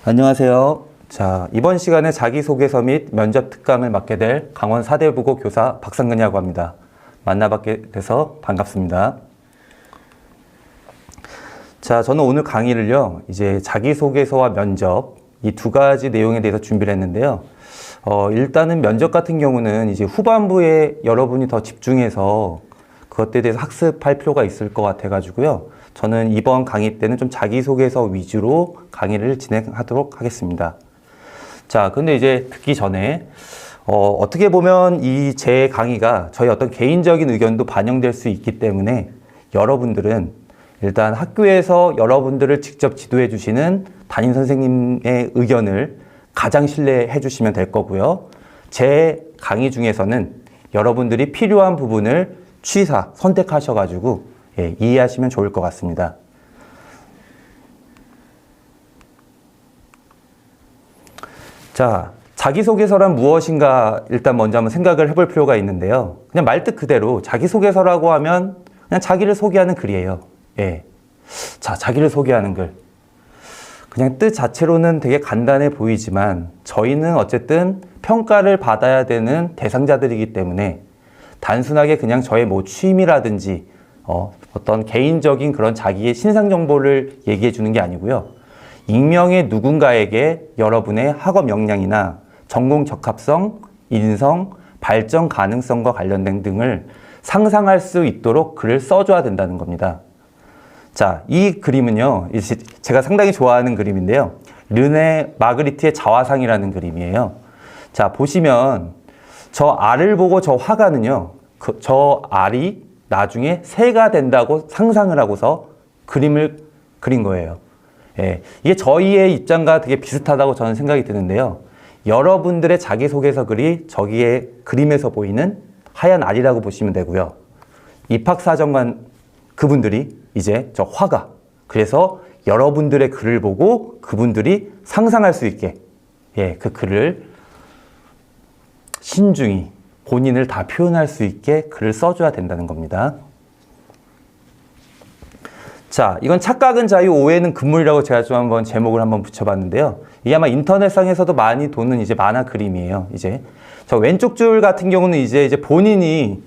안녕하세요. 자, 이번 시간에 자기소개서 및 면접 특강을 맡게 될 강원 사대부고 교사 박상근이라고 합니다. 만나뵙게 돼서 반갑습니다. 자, 저는 오늘 강의를요, 이제 자기소개서와 면접, 이 두 가지 내용에 대해서 준비를 했는데요. 일단은 면접 같은 경우는 이제 후반부에 여러분이 더 집중해서 그것에 대해서 학습할 필요가 있을 것 같아가지고요. 저는 이번 강의 때는 좀 자기소개서 위주로 강의를 진행하도록 하겠습니다. 자, 근데 이제 듣기 전에, 어떻게 보면 이 제 강의가 저희 어떤 개인적인 의견도 반영될 수 있기 때문에 여러분들은 일단 학교에서 여러분들을 직접 지도해 주시는 담임 선생님의 의견을 가장 신뢰해 주시면 될 거고요. 제 강의 중에서는 여러분들이 필요한 부분을 취사, 선택하셔가지고 이해하시면 좋을 것 같습니다. 자, 자기소개서란 무엇인가 일단 먼저 한번 생각을 해볼 필요가 있는데요. 그냥 말뜻 그대로 자기소개서라고 하면 그냥 자기를 소개하는 글이에요. 예. 자, 자기를 소개하는 글. 그냥 뜻 자체로는 되게 간단해 보이지만 저희는 어쨌든 평가를 받아야 되는 대상자들이기 때문에 단순하게 그냥 저의 뭐 취미라든지 어떤 개인적인 그런 자기의 신상 정보를 얘기해 주는 게 아니고요. 익명의 누군가에게 여러분의 학업 역량이나 전공 적합성, 인성, 발전 가능성과 관련된 등을 상상할 수 있도록 글을 써줘야 된다는 겁니다. 자, 이 그림은요, 제가 상당히 좋아하는 그림인데요. 르네 마그리트의 자화상이라는 그림이에요. 자, 보시면 저 알을 보고 저 화가는요, 저 알이 나중에 새가 된다고 상상을 하고서 그림을 그린 거예요. 예, 이게 저희의 입장과 되게 비슷하다고 저는 생각이 드는데요. 여러분들의 자기소개서 글이 저기의 그림에서 보이는 하얀 알이라고 보시면 되고요. 입학사정관 그분들이 이제 저 화가. 그래서 여러분들의 글을 보고 그분들이 상상할 수 있게 그 글을 신중히 본인을 다 표현할 수 있게 글을 써줘야 된다는 겁니다. 자, 이건 착각은 자유, 오해는 금물이라고 제가 좀 한번 제목을 한번 붙여봤는데요. 이게 아마 인터넷상에서도 많이 도는 이제 만화 그림이에요. 이제 저 왼쪽 줄 같은 경우는 이제 본인이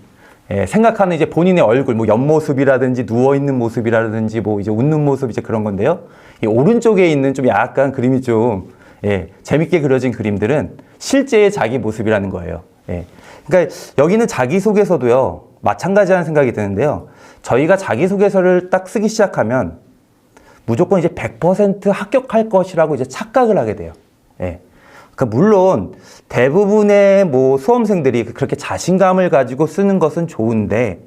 생각하는 이제 본인의 얼굴, 뭐 옆모습이라든지 누워있는 모습이라든지 뭐 이제 웃는 모습 이제 그런 건데요. 이 오른쪽에 있는 좀 약간 그림이 좀 재밌게 그려진 그림들은 실제의 자기 모습이라는 거예요. 그러니까 여기는 자기소개서도요, 마찬가지라는 생각이 드는데요. 저희가 자기소개서를 딱 쓰기 시작하면 무조건 이제 100% 합격할 것이라고 이제 착각을 하게 돼요. 그러니까 물론 대부분의 뭐 수험생들이 그렇게 자신감을 가지고 쓰는 것은 좋은데,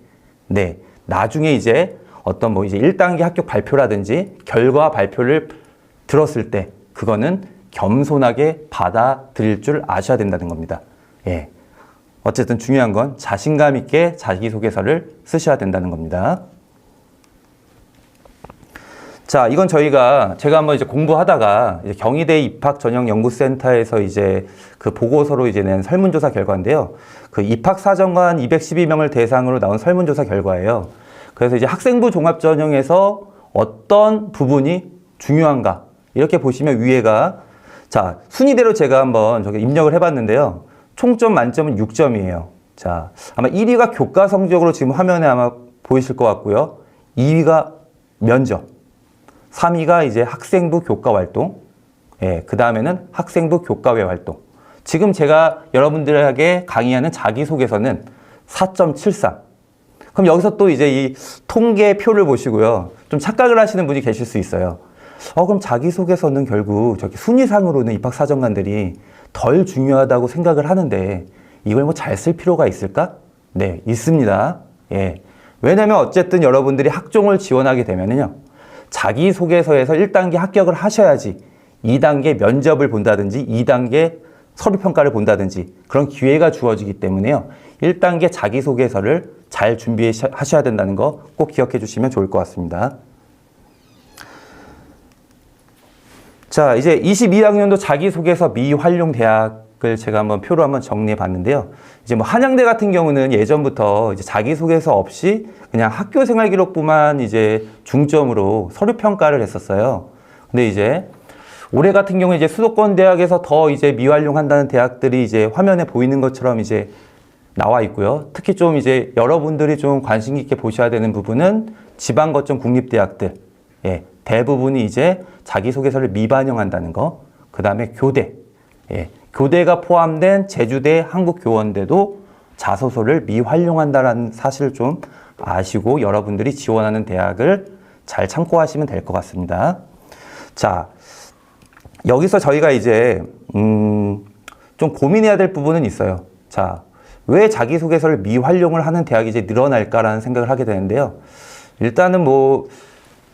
나중에 이제 어떤 뭐 이제 1단계 합격 발표라든지 결과 발표를 들었을 때 그거는 겸손하게 받아들일 줄 아셔야 된다는 겁니다. 어쨌든 중요한 건 자신감 있게 자기소개서를 쓰셔야 된다는 겁니다. 자, 이건 제가 한번 이제 공부하다가 이제 경희대 입학전형연구센터에서 이제 그 보고서로 이제 낸 설문조사 결과인데요. 그 입학사정관 212명을 대상으로 나온 설문조사 결과예요. 그래서 이제 학생부 종합전형에서 어떤 부분이 중요한가 이렇게 보시면 위에가 자, 순위대로 제가 한번 저기 입력을 해봤는데요. 총점 만점은 6점이에요. 자, 아마 1위가 교과 성적으로 지금 화면에 아마 보이실 것 같고요. 2위가 면접, 3위가 이제 학생부 교과 활동, 그 다음에는 학생부 교과외 활동. 지금 제가 여러분들에게 강의하는 자기소개서는 4.73. 그럼 여기서 또 이제 이 통계표를 보시고요. 좀 착각을 하시는 분이 계실 수 있어요. 그럼 자기소개서는 결국 저기 순위상으로는 입학사정관들이 덜 중요하다고 생각을 하는데 이걸 뭐 잘 쓸 필요가 있을까? 네, 있습니다. 왜냐면 어쨌든 여러분들이 학종을 지원하게 되면은요. 자기소개서에서 1단계 합격을 하셔야지 2단계 면접을 본다든지 2단계 서류평가를 본다든지 그런 기회가 주어지기 때문에요. 1단계 자기소개서를 잘 준비하셔야 된다는 거 꼭 기억해 주시면 좋을 것 같습니다. 자, 이제 22학년도 자기소개서 미활용대학을 제가 한번 표로 한번 정리해 봤는데요. 이제 뭐 한양대 같은 경우는 예전부터 이제 자기소개서 없이 그냥 학교 생활 기록부만 이제 중점으로 서류 평가를 했었어요. 근데 이제 올해 같은 경우에 이제 수도권 대학에서 더 이제 미활용한다는 대학들이 이제 화면에 보이는 것처럼 이제 나와 있고요. 특히 좀 이제 여러분들이 좀 관심 있게 보셔야 되는 부분은 지방 거점 국립대학들, 예, 대부분이 이제 자기소개서를 미반영한다는 거. 그 다음에 교대, 예, 교대가 포함된 제주대, 한국교원대도 자소서를 미활용한다는 사실을 좀 아시고 여러분들이 지원하는 대학을 잘 참고하시면 될 것 같습니다. 자, 여기서 저희가 이제 좀 고민해야 될 부분은 있어요. 자, 왜 자기소개서를 미활용을 하는 대학이 이제 늘어날까라는 생각을 하게 되는데요. 일단은 뭐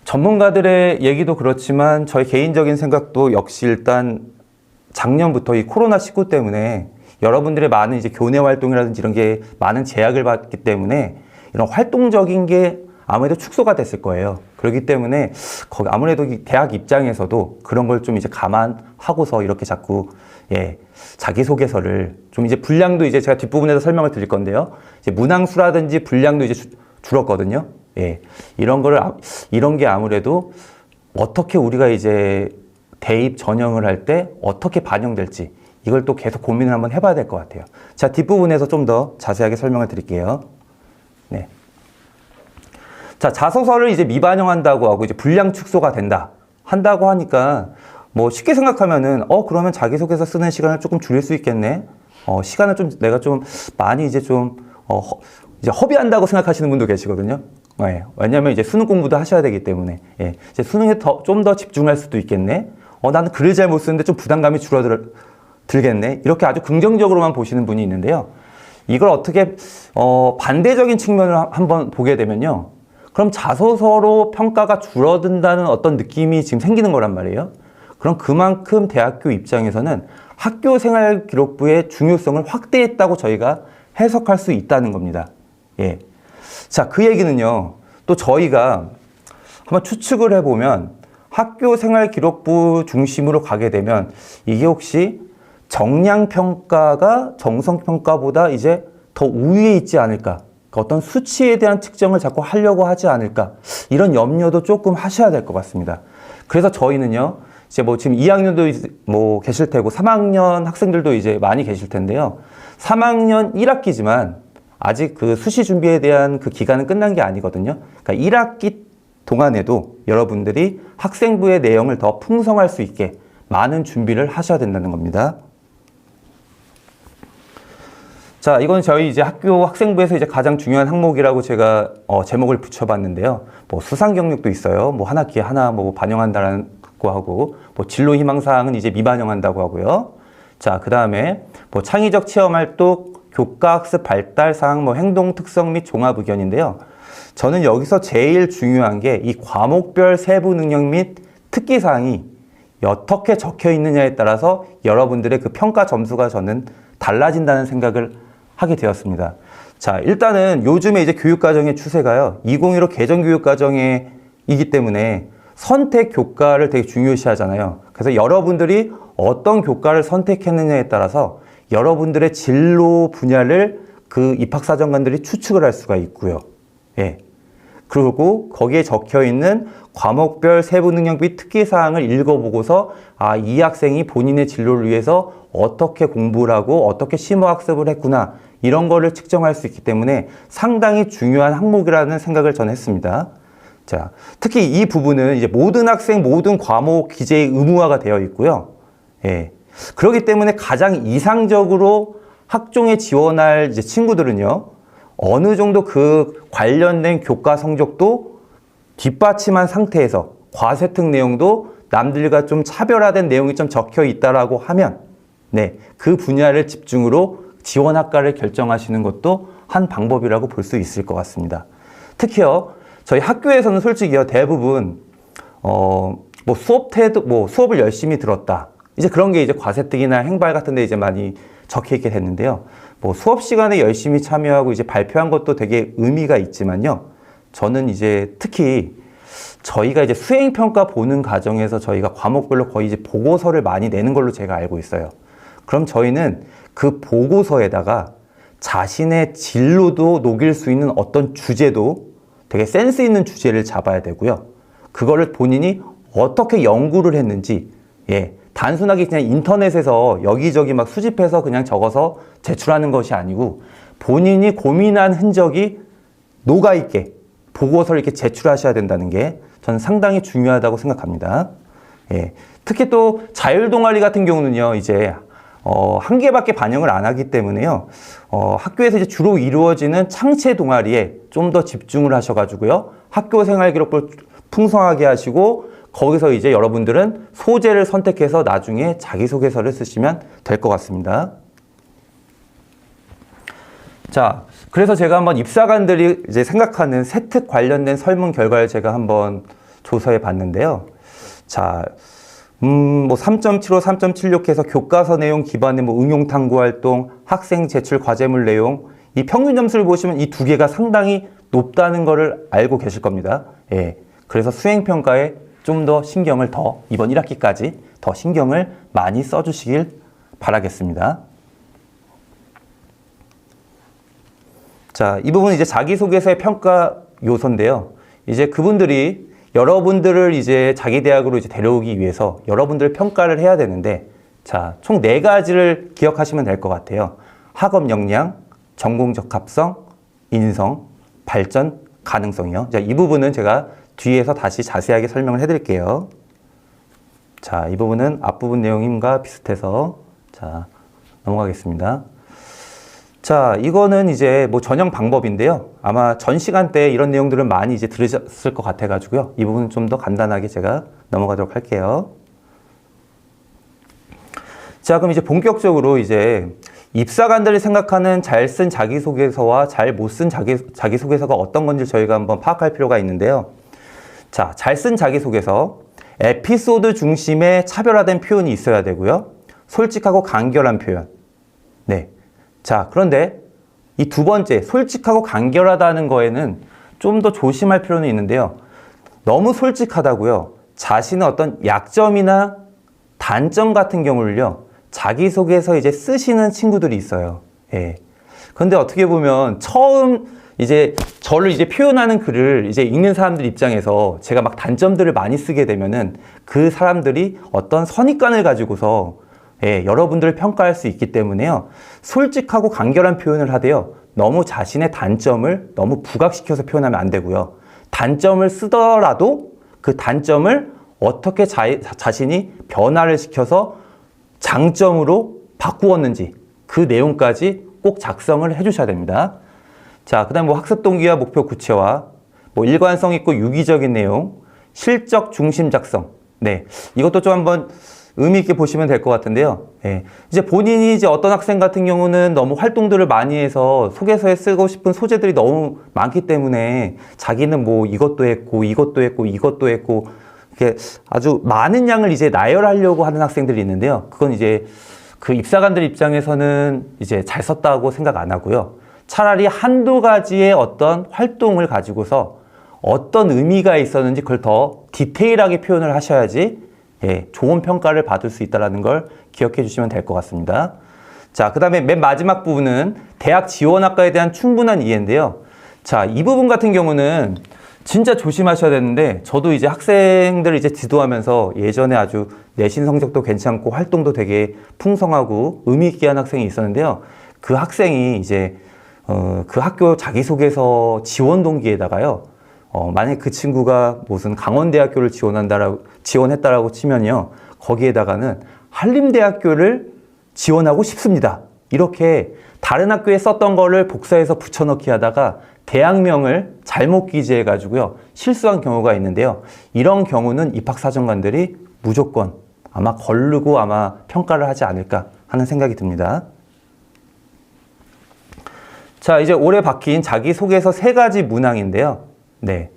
전문가들의 얘기도 그렇지만 저희 개인적인 생각도 역시 일단 작년부터 이 코로나19 때문에 여러분들의 많은 이제 교내 활동이라든지 이런 게 많은 제약을 받기 때문에 이런 활동적인 게 아무래도 축소가 됐을 거예요. 그렇기 때문에 거기 아무래도 대학 입장에서도 그런 걸 좀 이제 감안하고서 이렇게 자꾸 예, 자기소개서를 좀 이제 분량도 이제 제가 뒷부분에서 설명을 드릴 건데요. 이제 문항수라든지 분량도 이제 줄었거든요. 예, 이런 게 아무래도 어떻게 우리가 이제 대입 전형을 할 때 어떻게 반영될지 이걸 또 계속 고민을 한번 해봐야 될 것 같아요. 자, 뒷부분에서 좀 더 자세하게 설명을 드릴게요. 네. 자, 자소서를 이제 미반영한다고 하고 이제 분량 축소가 한다고 하니까 뭐 쉽게 생각하면은 그러면 자기소개서 쓰는 시간을 조금 줄일 수 있겠네. 시간을 좀 내가 좀 많이 이제 좀 이제 허비한다고 생각하시는 분도 계시거든요. 네. 왜냐면 이제 수능 공부도 하셔야 되기 때문에 예. 이제 수능에 좀 더 집중할 수도 있겠네. 나는 글을 잘 못 쓰는데 좀 부담감이 들겠네. 이렇게 아주 긍정적으로만 보시는 분이 있는데요. 이걸 어떻게 반대적인 측면을 한번 보게 되면요. 그럼 자소서로 평가가 줄어든다는 어떤 느낌이 지금 생기는 거란 말이에요. 그럼 그만큼 대학교 입장에서는 학교 생활 기록부의 중요성을 확대했다고 저희가 해석할 수 있다는 겁니다. 예. 자, 그 얘기는요. 또 저희가 한번 추측을 해보면 학교 생활 기록부 중심으로 가게 되면 이게 혹시 정량평가가 정성평가보다 이제 더 우위에 있지 않을까. 어떤 수치에 대한 측정을 자꾸 하려고 하지 않을까. 이런 염려도 조금 하셔야 될 것 같습니다. 그래서 저희는요. 이제 뭐 지금 2학년도 뭐 계실 테고 3학년 학생들도 이제 많이 계실 텐데요. 3학년 1학기지만 아직 그 수시 준비에 대한 그 기간은 끝난 게 아니거든요. 그러니까 1학기 동안에도 여러분들이 학생부의 내용을 더 풍성할 수 있게 많은 준비를 하셔야 된다는 겁니다. 자, 이건 저희 이제 학교 학생부에서 이제 가장 중요한 항목이라고 제가 제목을 붙여봤는데요. 뭐 수상 경력도 있어요. 뭐 한 학기에 하나 뭐 반영한다고 하고, 뭐 진로 희망 사항은 이제 미반영한다고 하고요. 자, 그 다음에 뭐 창의적 체험 활동, 교과 학습 발달 사항, 뭐 행동 특성 및 종합 의견인데요. 저는 여기서 제일 중요한 게 이 과목별 세부 능력 및 특기 사항이 어떻게 적혀 있느냐에 따라서 여러분들의 그 평가 점수가 저는 달라진다는 생각을 하게 되었습니다. 자, 일단은 요즘에 이제 교육과정의 추세가요. 2015 개정교육과정이기 때문에 선택 교과를 되게 중요시 하잖아요. 그래서 여러분들이 어떤 교과를 선택했느냐에 따라서 여러분들의 진로 분야를 그 입학사정관들이 추측을 할 수가 있고요. 예. 그리고 거기에 적혀 있는 과목별 세부 능력 및 특기 사항을 읽어보고서 이 학생이 본인의 진로를 위해서 어떻게 공부를 하고 어떻게 심화 학습을 했구나 이런 거를 측정할 수 있기 때문에 상당히 중요한 항목이라는 생각을 저는 했습니다. 자, 특히 이 부분은 이제 모든 학생 모든 과목 기재의 의무화가 되어 있고요. 예. 그렇기 때문에 가장 이상적으로 학종에 지원할 이제 친구들은요. 어느 정도 그 관련된 교과 성적도 뒷받침한 상태에서 과세특 내용도 남들과 좀 차별화된 내용이 좀 적혀 있다라고 하면 네, 그 분야를 집중으로 지원 학과를 결정하시는 것도 한 방법이라고 볼 수 있을 것 같습니다. 특히요, 저희 학교에서는 솔직히요, 대부분 뭐 수업 태도, 뭐 수업을 열심히 들었다. 이제 그런 게 이제 과세특이나 행발 같은 데 이제 많이 적혀 있게 됐는데요. 뭐 수업 시간에 열심히 참여하고 이제 발표한 것도 되게 의미가 있지만요. 저는 이제 특히 저희가 이제 수행평가 보는 과정에서 저희가 과목별로 거의 이제 보고서를 많이 내는 걸로 제가 알고 있어요. 그럼 저희는 그 보고서에다가 자신의 진로도 녹일 수 있는 어떤 주제도 되게 센스 있는 주제를 잡아야 되고요. 그거를 본인이 어떻게 연구를 했는지 예. 단순하게 그냥 인터넷에서 여기저기 막 수집해서 그냥 적어서 제출하는 것이 아니고 본인이 고민한 흔적이 녹아있게 보고서를 이렇게 제출하셔야 된다는 게 저는 상당히 중요하다고 생각합니다. 예. 특히 또 자율 동아리 같은 경우는요, 이제 한 개밖에 반영을 안 하기 때문에요. 학교에서 이제 주로 이루어지는 창체 동아리에 좀 더 집중을 하셔가지고요. 학교 생활 기록부를 풍성하게 하시고 거기서 이제 여러분들은 소재를 선택해서 나중에 자기소개서를 쓰시면 될 것 같습니다. 자, 그래서 제가 한번 입사관들이 이제 생각하는 세특 관련된 설문 결과를 제가 한번 조사해 봤는데요. 자, 뭐 3.75, 3.76 해서 교과서 내용 기반의 뭐 응용 탐구 활동, 학생 제출 과제물 내용, 이 평균 점수를 보시면 이 두 개가 상당히 높다는 것을 알고 계실 겁니다. 예. 그래서 수행 평가에 좀 더 신경을 이번 1학기까지 더 신경을 많이 써주시길 바라겠습니다. 자, 이 부분은 이제 자기소개서의 평가 요소인데요. 이제 그분들이 여러분들을 이제 자기 대학으로 이제 데려오기 위해서 여러분들을 평가를 해야 되는데, 자, 총 4가지를 기억하시면 될 것 같아요. 학업 역량, 전공 적합성, 인성, 발전 가능성이요. 자, 이 부분은 제가 뒤에서 다시 자세하게 설명을 해드릴게요. 자, 이 부분은 앞부분 내용과 비슷해서 자, 넘어가겠습니다. 자, 이거는 이제 뭐 전형 방법인데요. 아마 전 시간 때 이런 내용들은 많이 이제 들으셨을 것 같아가지고요. 이 부분은 좀 더 간단하게 제가 넘어가도록 할게요. 자, 그럼 이제 본격적으로 이제 입사관들이 생각하는 잘 쓴 자기소개서와 잘 못 쓴 자기소개서가 어떤 건지 저희가 한번 파악할 필요가 있는데요. 자, 잘 쓴 자기소개서, 에피소드 중심의 차별화된 표현이 있어야 되고요. 솔직하고 간결한 표현. 네. 자, 그런데 이 두 번째, 솔직하고 간결하다는 거에는 좀 더 조심할 필요는 있는데요. 너무 솔직하다고요. 자신의 어떤 약점이나 단점 같은 경우를요, 자기소개서 이제 쓰시는 친구들이 있어요. 예. 근데 어떻게 보면 처음 이제 저를 이제 표현하는 글을 이제 읽는 사람들 입장에서 제가 막 단점들을 많이 쓰게 되면은 그 사람들이 어떤 선입관을 가지고서 예, 여러분들을 평가할 수 있기 때문에요. 솔직하고 간결한 표현을 하되요. 너무 자신의 단점을 너무 부각시켜서 표현하면 안 되고요. 단점을 쓰더라도 그 단점을 어떻게 자신이 변화를 시켜서 장점으로 바꾸었는지 그 내용까지 꼭 작성을 해주셔야 됩니다. 자, 그 다음 뭐 학습 동기와 목표 구체화, 뭐 일관성 있고 유기적인 내용, 실적 중심 작성. 네, 이것도 좀 한번 의미 있게 보시면 될 것 같은데요. 예. 이제 본인이 이제 어떤 학생 같은 경우는 너무 활동들을 많이 해서 소개서에 쓰고 싶은 소재들이 너무 많기 때문에 자기는 뭐 이것도 했고, 이것도 했고, 이것도 했고, 이렇게 아주 많은 양을 이제 나열하려고 하는 학생들이 있는데요. 그건 이제 그 입사관들 입장에서는 이제 잘 썼다고 생각 안 하고요. 차라리 한두 가지의 어떤 활동을 가지고서 어떤 의미가 있었는지 그걸 더 디테일하게 표현을 하셔야지 예, 좋은 평가를 받을 수 있다는 걸 기억해 주시면 될 것 같습니다. 자, 그 다음에 맨 마지막 부분은 대학 지원학과에 대한 충분한 이해인데요. 자, 이 부분 같은 경우는 진짜 조심하셔야 되는데 저도 이제 학생들을 이제 지도하면서 예전에 아주 내신 성적도 괜찮고 활동도 되게 풍성하고 의미 있게 한 학생이 있었는데요. 그 학생이 이제 그 학교 자기소개서 지원 동기에다가요. 만약에 그 친구가 무슨 강원대학교를 지원했다라고 치면요. 거기에다가는 한림대학교를 지원하고 싶습니다. 이렇게 다른 학교에 썼던 거를 복사해서 붙여넣기 하다가 대학명을 잘못 기재해가지고요. 실수한 경우가 있는데요. 이런 경우는 입학사정관들이 무조건 아마 거르고 아마 평가를 하지 않을까 하는 생각이 듭니다. 자, 이제 올해 바뀐 자기소개서 3가지 문항인데요. 네.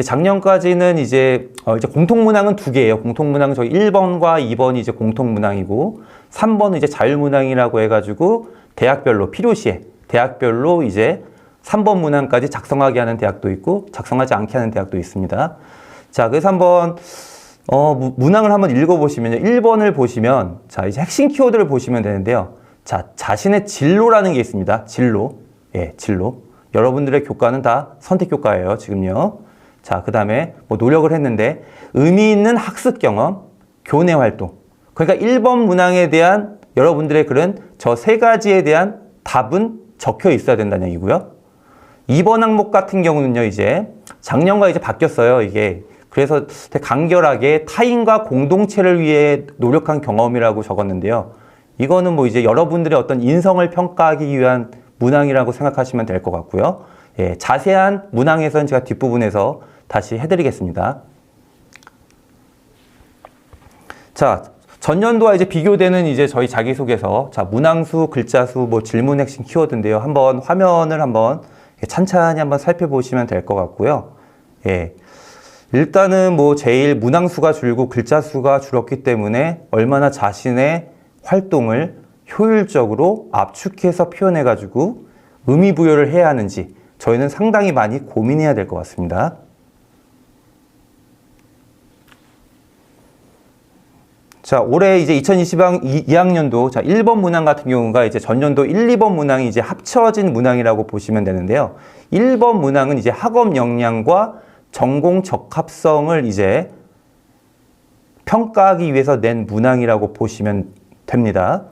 작년까지는 이제 공통문항은 2개예요. 공통문항은 저희 1번과 2번이 이제 공통문항이고, 3번은 이제 자율문항이라고 해가지고, 대학별로, 필요시에, 대학별로 이제 3번 문항까지 작성하게 하는 대학도 있고, 작성하지 않게 하는 대학도 있습니다. 자, 그래서 한번, 문항을 한번 읽어보시면요. 1번을 보시면, 자, 이제 핵심 키워드를 보시면 되는데요. 자, 자신의 진로라는 게 있습니다. 진로. 예, 진로. 여러분들의 교과는 다 선택교과예요, 지금요. 자, 그 다음에 뭐 노력을 했는데 의미 있는 학습 경험, 교내 활동. 그러니까 1번 문항에 대한 여러분들의 글은 저 세 가지에 대한 답은 적혀 있어야 된다는 얘기고요. 2번 항목 같은 경우는요, 이제 작년과 이제 바뀌었어요, 이게. 그래서 되게 간결하게 타인과 공동체를 위해 노력한 경험이라고 적었는데요. 이거는 뭐 이제 여러분들의 어떤 인성을 평가하기 위한 문항이라고 생각하시면 될 것 같고요. 예, 자세한 문항에서는 제가 뒷부분에서 다시 해드리겠습니다. 자, 전년도와 이제 비교되는 이제 저희 자기소개서, 자, 문항수, 글자수, 뭐 질문 핵심 키워드인데요. 한번 화면을 한번 찬찬히 한번 살펴보시면 될 것 같고요. 예. 일단은 뭐 제일 문항수가 줄고 글자수가 줄었기 때문에 얼마나 자신의 활동을 효율적으로 압축해서 표현해가지고 의미 부여를 해야 하는지 저희는 상당히 많이 고민해야 될 것 같습니다. 자, 올해 이제 2022학년도, 자, 1번 문항 같은 경우가 이제 전년도 1, 2번 문항이 이제 합쳐진 문항이라고 보시면 되는데요. 1번 문항은 이제 학업 역량과 전공 적합성을 이제 평가하기 위해서 낸 문항이라고 보시면 됩니다.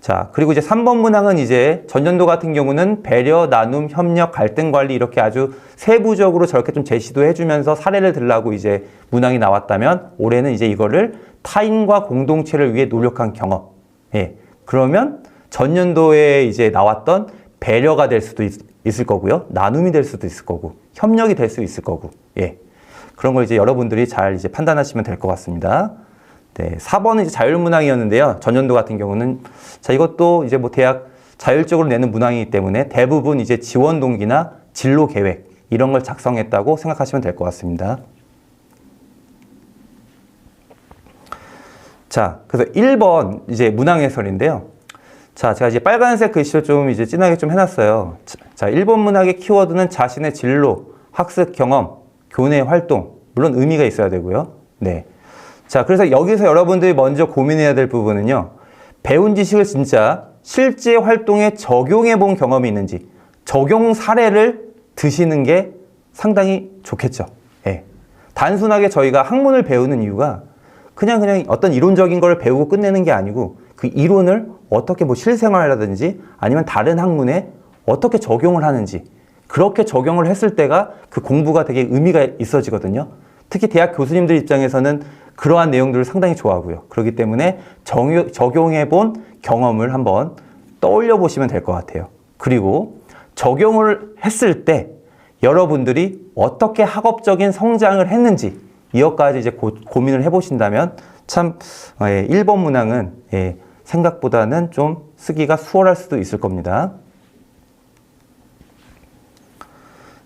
자, 그리고 이제 3번 문항은 이제 전년도 같은 경우는 배려, 나눔, 협력, 갈등 관리 이렇게 아주 세부적으로 저렇게 좀 제시도 해주면서 사례를 들라고 이제 문항이 나왔다면 올해는 이제 이거를 타인과 공동체를 위해 노력한 경험. 예. 그러면 전년도에 이제 나왔던 배려가 될 수도 있을 거고요. 나눔이 될 수도 있을 거고, 협력이 될 수 있을 거고, 예. 그런 걸 이제 여러분들이 잘 이제 판단하시면 될 것 같습니다. 네. 4번은 이제 자율문항이었는데요. 전년도 같은 경우는, 자, 이것도 이제 뭐 대학 자율적으로 내는 문항이기 때문에 대부분 이제 지원 동기나 진로 계획, 이런 걸 작성했다고 생각하시면 될 것 같습니다. 자, 그래서 1번 이제 문항 해설인데요. 자, 제가 이제 빨간색 글씨로 좀 이제 진하게 좀 해놨어요. 자, 1번 문학의 키워드는 자신의 진로, 학습 경험, 교내 활동, 물론 의미가 있어야 되고요. 네. 자, 그래서 여기서 여러분들이 먼저 고민해야 될 부분은요. 배운 지식을 진짜 실제 활동에 적용해 본 경험이 있는지, 적용 사례를 드시는 게 상당히 좋겠죠. 예. 단순하게 저희가 학문을 배우는 이유가 그냥 어떤 이론적인 걸 배우고 끝내는 게 아니고 그 이론을 어떻게 뭐 실생활이라든지 아니면 다른 학문에 어떻게 적용을 하는지, 그렇게 적용을 했을 때가 그 공부가 되게 의미가 있어지거든요. 특히 대학 교수님들 입장에서는 그러한 내용들을 상당히 좋아하고요. 그렇기 때문에 적용해 본 경험을 한번 떠올려 보시면 될 것 같아요. 그리고 적용을 했을 때 여러분들이 어떻게 학업적인 성장을 했는지 이것까지 이제 고민을 해보신다면 참 1번 문항은 생각보다는 좀 쓰기가 수월할 수도 있을 겁니다.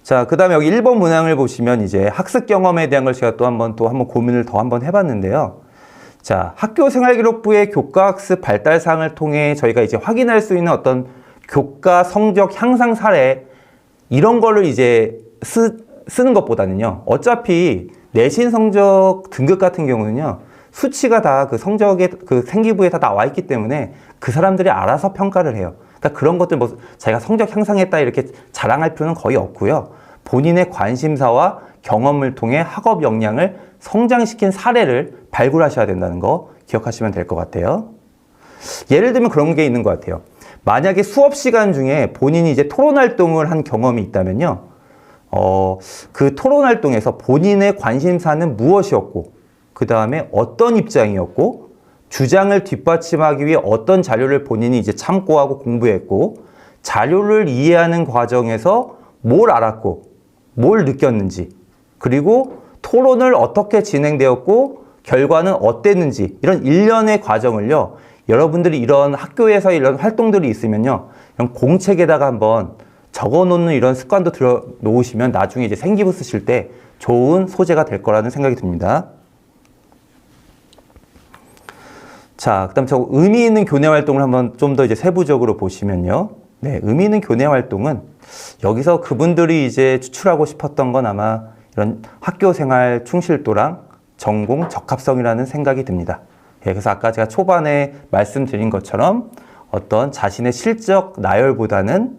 자, 그 다음에 여기 1번 문항을 보시면 이제 학습 경험에 대한 걸 제가 또 한번 고민을 더 한번 해봤는데요. 자, 학교생활기록부의 교과학습 발달사항을 통해 저희가 이제 확인할 수 있는 어떤 교과 성적 향상 사례, 이런 거를 이제 쓰는 것보다는요. 어차피 내신 성적 등급 같은 경우는요. 수치가 다 그 성적의 그 생기부에 다 나와 있기 때문에 그 사람들이 알아서 평가를 해요. 그러니까 그런 것들 뭐 자기가 성적 향상했다 이렇게 자랑할 필요는 거의 없고요. 본인의 관심사와 경험을 통해 학업 역량을 성장시킨 사례를 발굴하셔야 된다는 거 기억하시면 될 것 같아요. 예를 들면 그런 게 있는 것 같아요. 만약에 수업 시간 중에 본인이 이제 토론 활동을 한 경험이 있다면요. 그 토론 활동에서 본인의 관심사는 무엇이었고, 그 다음에 어떤 입장이었고, 주장을 뒷받침하기 위해 어떤 자료를 본인이 이제 참고하고 공부했고, 자료를 이해하는 과정에서 뭘 알았고, 뭘 느꼈는지, 그리고 토론을 어떻게 진행되었고, 결과는 어땠는지, 이런 일련의 과정을요, 여러분들이 이런 학교에서 이런 활동들이 있으면요, 이런 공책에다가 한번 적어 놓는 이런 습관도 들어 놓으시면 나중에 이제 생기부 쓰실 때 좋은 소재가 될 거라는 생각이 듭니다. 자, 그 다음 저 의미 있는 교내 활동을 한번 좀 더 이제 세부적으로 보시면요. 네, 의미 있는 교내 활동은 여기서 그분들이 이제 추출하고 싶었던 건 아마 이런 학교 생활 충실도랑 전공 적합성이라는 생각이 듭니다. 예, 그래서 아까 제가 초반에 말씀드린 것처럼 어떤 자신의 실적 나열보다는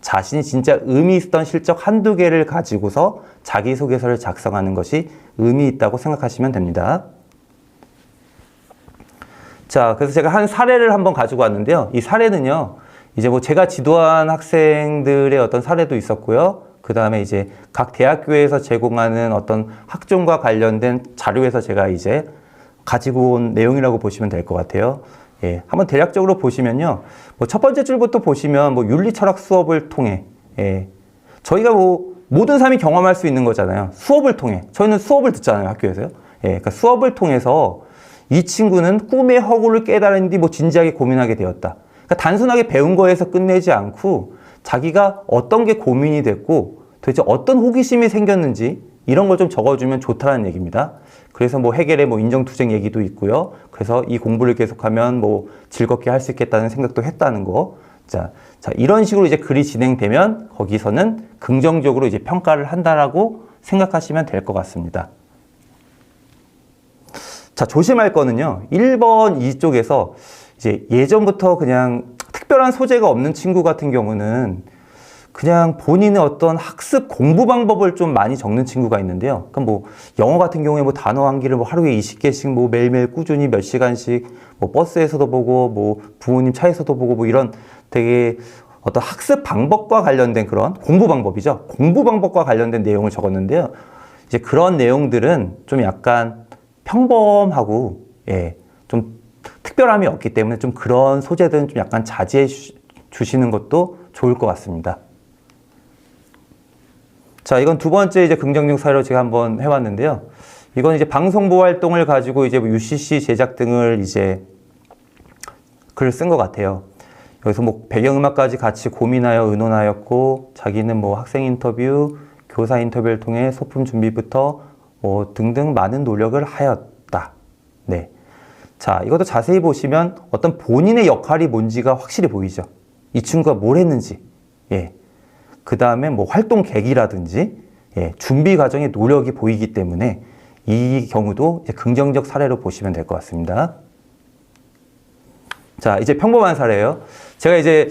자신이 진짜 의미 있었던 실적 한두 개를 가지고서 자기소개서를 작성하는 것이 의미 있다고 생각하시면 됩니다. 자, 그래서 제가 한 사례를 한번 가지고 왔는데요. 이 사례는요, 이제 뭐 제가 지도한 학생들의 어떤 사례도 있었고요. 그 다음에 이제 각 대학교에서 제공하는 어떤 학종과 관련된 자료에서 제가 이제 가지고 온 내용이라고 보시면 될 것 같아요. 예, 한번 대략적으로 보시면요. 뭐 첫 번째 줄부터 보시면 뭐 윤리 철학 수업을 통해, 예, 저희가 뭐 모든 사람이 경험할 수 있는 거잖아요. 수업을 통해. 저희는 수업을 듣잖아요, 학교에서요. 예, 그러니까 수업을 통해서 이 친구는 꿈의 허구를 깨달은 뒤 뭐 진지하게 고민하게 되었다. 그러니까 단순하게 배운 거에서 끝내지 않고 자기가 어떤 게 고민이 됐고 도대체 어떤 호기심이 생겼는지 이런 걸 좀 적어주면 좋다는 얘기입니다. 그래서 뭐 해겔의 뭐 인정투쟁 얘기도 있고요. 그래서 이 공부를 계속하면 뭐 즐겁게 할 수 있겠다는 생각도 했다는 거. 자, 이런 식으로 이제 글이 진행되면 거기서는 긍정적으로 이제 평가를 한다라고 생각하시면 될 것 같습니다. 자, 조심할 거는요. 1번 이쪽에서 이제 예전부터 그냥 특별한 소재가 없는 친구 같은 경우는 그냥 본인의 어떤 학습 공부 방법을 좀 많이 적는 친구가 있는데요. 그럼 뭐 영어 같은 경우에 뭐 단어 암기를 뭐 하루에 20개씩 뭐 매일매일 꾸준히 몇 시간씩 뭐 버스에서도 보고 뭐 부모님 차에서도 보고 뭐 이런 되게 어떤 학습 방법과 관련된 그런 공부 방법이죠. 공부 방법과 관련된 내용을 적었는데요. 이제 그런 내용들은 좀 약간 평범하고, 예, 좀 특별함이 없기 때문에 좀 그런 소재들은 좀 약간 자제해 주시는 것도 좋을 것 같습니다. 자, 이건 두 번째 이제 긍정적 사례로 제가 한번 해왔는데요. 이건 이제 방송보 활동을 가지고 이제 뭐 UCC 제작 등을 이제 글을 쓴 것 같아요. 여기서 뭐 배경음악까지 같이 고민하여 의논하였고, 자기는 뭐 학생 인터뷰, 교사 인터뷰를 통해 소품 준비부터 뭐 등등 많은 노력을 하였다. 네. 자, 이것도 자세히 보시면 어떤 본인의 역할이 뭔지가 확실히 보이죠. 이 친구가 뭘 했는지, 예. 그 다음에 뭐 활동 계기라든지, 예, 준비 과정의 노력이 보이기 때문에 이 경우도 이제 긍정적 사례로 보시면 될 것 같습니다. 자, 이제 평범한 사례예요. 제가 이제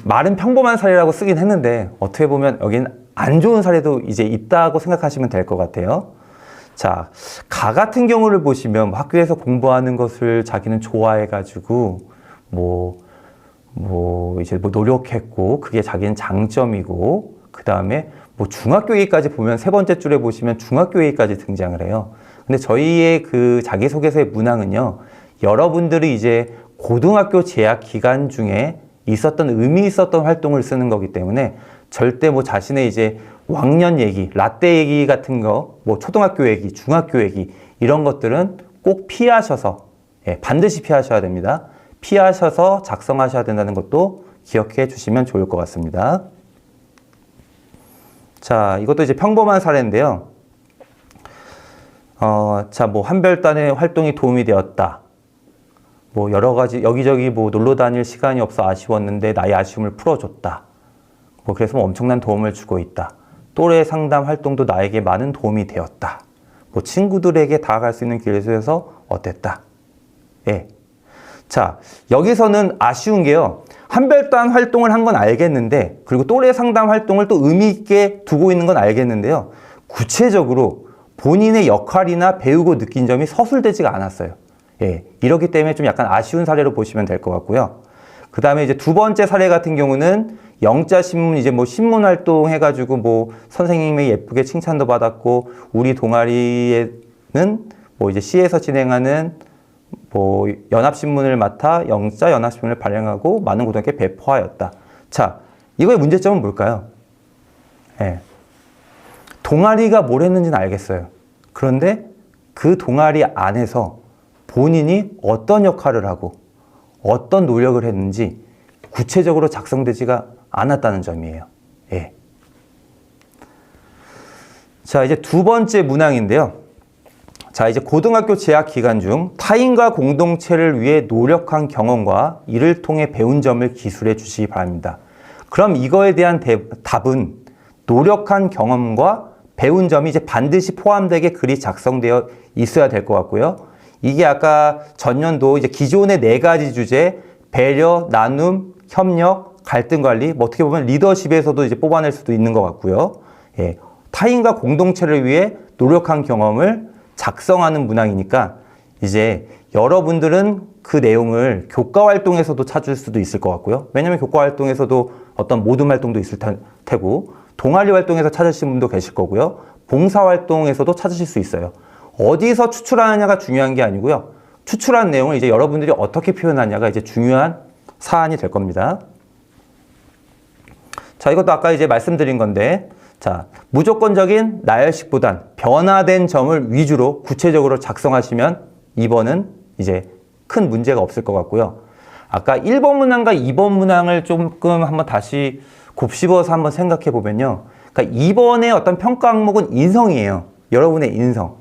말은 평범한 사례라고 쓰긴 했는데 어떻게 보면 여기는 안 좋은 사례도 이제 있다고 생각하시면 될 것 같아요. 자, 가 같은 경우를 보시면 뭐 학교에서 공부하는 것을 자기는 좋아해가지고 이제 뭐 노력했고 그게 자기는 장점이고 그 다음에 뭐 중학교 얘기까지 보면 세 번째 줄에 보시면 중학교 얘기까지 등장을 해요. 근데 저희의 그 자기소개서의 문항은요, 여러분들이 이제 고등학교 재학 기간 중에 있었던 의미 있었던 활동을 쓰는 거기 때문에 절대 뭐 자신의 이제 왕년 얘기, 라떼 얘기 같은 거, 뭐 초등학교 얘기, 중학교 얘기 이런 것들은 꼭 피하셔서, 예, 반드시 피하셔야 됩니다. 피하셔서 작성하셔야 된다는 것도 기억해 주시면 좋을 것 같습니다. 자, 이것도 이제 평범한 사례인데요. 자, 뭐 한별단의 활동이 도움이 되었다. 뭐 여러 가지 여기저기 뭐 놀러 다닐 시간이 없어 아쉬웠는데 나의 아쉬움을 풀어줬다. 뭐 그래서 뭐 엄청난 도움을 주고 있다. 또래 상담 활동도 나에게 많은 도움이 되었다. 뭐 친구들에게 다가갈 수 있는 길에서 어땠다. 예. 자, 여기서는 아쉬운 게요. 한별단 활동을 한 건 알겠는데, 그리고 또래 상담 활동을 또 의미 있게 두고 있는 건 알겠는데요. 구체적으로 본인의 역할이나 배우고 느낀 점이 서술되지가 않았어요. 예, 이렇기 때문에 좀 약간 아쉬운 사례로 보시면 될 것 같고요. 그 다음에 이제 두 번째 사례 같은 경우는 영자신문, 이제 뭐 신문 활동 해가지고 뭐 선생님이 예쁘게 칭찬도 받았고, 우리 동아리에는 뭐 이제 시에서 진행하는 뭐 연합신문을 맡아 영자 연합신문을 발행하고 많은 고등학교에 배포하였다. 자, 이거의 문제점은 뭘까요? 예. 동아리가 뭘 했는지는 알겠어요. 그런데 그 동아리 안에서 본인이 어떤 역할을 하고 어떤 노력을 했는지 구체적으로 작성되지가 않았다는 점이에요. 예. 자, 이제 두 번째 문항인데요. 자, 이제 고등학교 재학 기간 중 타인과 공동체를 위해 노력한 경험과 이를 통해 배운 점을 기술해 주시기 바랍니다. 그럼 이거에 대한 답은 노력한 경험과 배운 점이 이제 반드시 포함되게 글이 작성되어 있어야 될 것 같고요. 이게 아까 전년도 이제 기존의 네 가지 주제, 배려, 나눔, 협력, 갈등 관리, 뭐 어떻게 보면 리더십에서도 이제 뽑아낼 수도 있는 것 같고요. 예, 타인과 공동체를 위해 노력한 경험을 작성하는 문항이니까 이제 여러분들은 그 내용을 교과 활동에서도 찾을 수도 있을 것 같고요. 왜냐하면 교과 활동에서도 어떤 모둠 활동도 있을 테고 동아리 활동에서 찾으신 분도 계실 거고요. 봉사 활동에서도 찾으실 수 있어요. 어디서 추출하느냐가 중요한 게 아니고요. 추출한 내용을 이제 여러분들이 어떻게 표현하냐가 이제 중요한 사안이 될 겁니다. 자, 이것도 아까 이제 말씀드린 건데, 자, 무조건적인 나열식보단 변화된 점을 위주로 구체적으로 작성하시면 2번은 이제 큰 문제가 없을 것 같고요. 아까 1번 문항과 2번 문항을 조금 한번 다시 곱씹어서 한번 생각해 보면요. 그러니까 2번의 어떤 평가 항목은 인성이에요. 여러분의 인성.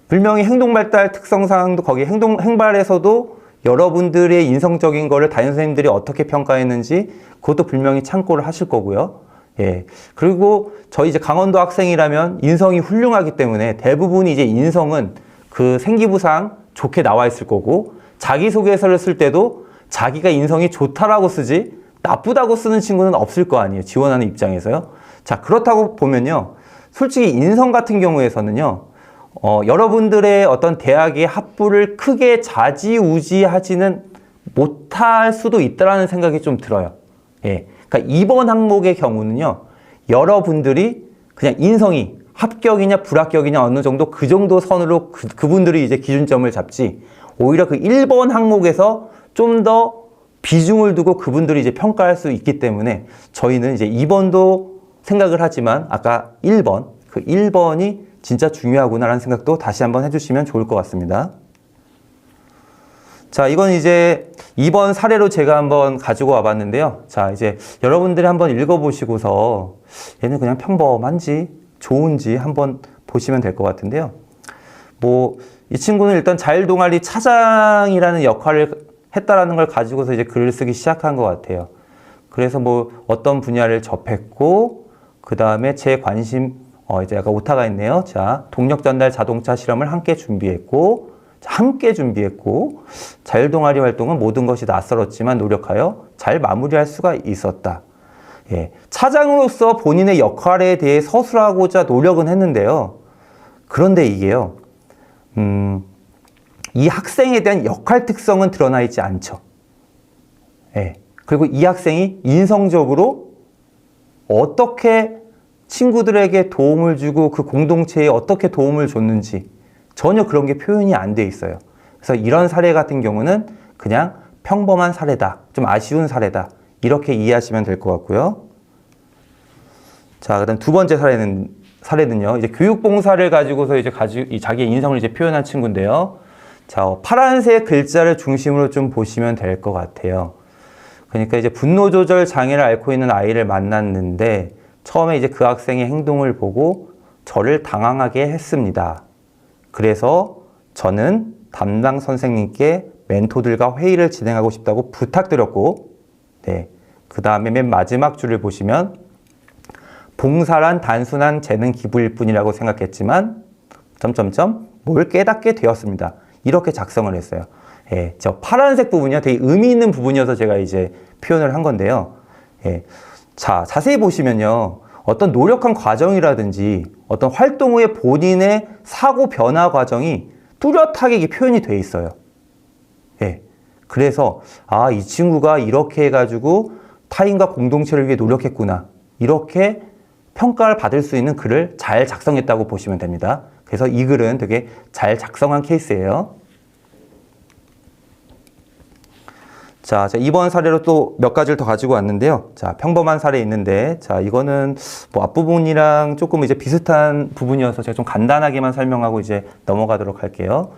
분명히 행동발달 특성상도 거기 행발에서도 여러분들의 인성적인 거를 담임 선생님들이 어떻게 평가했는지 그것도 분명히 참고를 하실 거고요. 예. 그리고 저희 이제 강원도 학생이라면 인성이 훌륭하기 때문에 대부분이 이제 인성은 그 생기부상 좋게 나와 있을 거고 자기소개서를 쓸 때도 자기가 인성이 좋다라고 쓰지 나쁘다고 쓰는 친구는 없을 거 아니에요. 지원하는 입장에서요. 자, 그렇다고 보면요. 솔직히 인성 같은 경우에서는요. 여러분들의 어떤 대학의 합부를 크게 좌지우지하지는 못할 수도 있다라는 생각이 좀 들어요. 예. 그러니까 2번 항목의 경우는요. 여러분들이 그냥 인성이 합격이냐 불합격이냐 어느 정도 그 정도 선으로 그분들이 이제 기준점을 잡지 오히려 그 1번 항목에서 좀 더 비중을 두고 그분들이 이제 평가할 수 있기 때문에 저희는 이제 2번도 생각을 하지만 아까 1번, 그 1번이 진짜 중요하구나라는 생각도 다시 한번 해주시면 좋을 것 같습니다. 자, 이건 이제 2번 사례로 제가 한번 가지고 와봤는데요. 자, 이제 여러분들이 한번 읽어보시고서 얘는 그냥 평범한지 좋은지 한번 보시면 될 것 같은데요. 뭐, 이 친구는 일단 자율동아리 차장이라는 역할을 했다라는 걸 가지고서 이제 글을 쓰기 시작한 것 같아요. 그래서 뭐 어떤 분야를 접했고, 그 다음에 제 관심, 이제 약간 오타가 있네요. 자, 동력 전달 자동차 실험을 함께 준비했고, 자율동아리 활동은 모든 것이 낯설었지만 노력하여 잘 마무리할 수가 있었다. 예, 차장으로서 본인의 역할에 대해 서술하고자 노력은 했는데요. 그런데 이게요, 이 학생에 대한 역할 특성은 드러나 있지 않죠. 예, 그리고 이 학생이 인성적으로 어떻게 친구들에게 도움을 주고 그 공동체에 어떻게 도움을 줬는지 전혀 그런 게 표현이 안 돼 있어요. 그래서 이런 사례 같은 경우는 그냥 평범한 사례다. 좀 아쉬운 사례다. 이렇게 이해하시면 될 것 같고요. 자, 그다음 두 번째 사례는요. 이제 교육봉사를 가지고서 이제 자기의 인성을 이제 표현한 친구인데요. 자, 파란색 글자를 중심으로 좀 보시면 될 것 같아요. 그러니까 이제 분노 조절 장애를 앓고 있는 아이를 만났는데 처음에 이제 그 학생의 행동을 보고 저를 당황하게 했습니다. 그래서 저는 담당 선생님께 멘토들과 회의를 진행하고 싶다고 부탁드렸고, 네. 그 다음에 맨 마지막 줄을 보시면, 봉사란 단순한 재능 기부일 뿐이라고 생각했지만, 뭘 깨닫게 되었습니다. 이렇게 작성을 했어요. 예, 저 파란색 부분이요. 되게 의미 있는 부분이어서 제가 이제 표현을 한 건데요. 예. 자, 자세히 보시면요. 어떤 노력한 과정이라든지 어떤 활동 후에 본인의 사고 변화 과정이 뚜렷하게 이게 표현이 돼 있어요. 예. 그래서, 아, 이 친구가 이렇게 해가지고 타인과 공동체를 위해 노력했구나. 이렇게 평가를 받을 수 있는 글을 잘 작성했다고 보시면 됩니다. 그래서 이 글은 되게 잘 작성한 케이스예요. 자, 이번 사례로 또 몇 가지를 더 가지고 왔는데요. 자, 평범한 사례 있는데, 자, 이거는 뭐 앞부분이랑 조금 이제 비슷한 부분이어서 제가 좀 간단하게만 설명하고 이제 넘어가도록 할게요.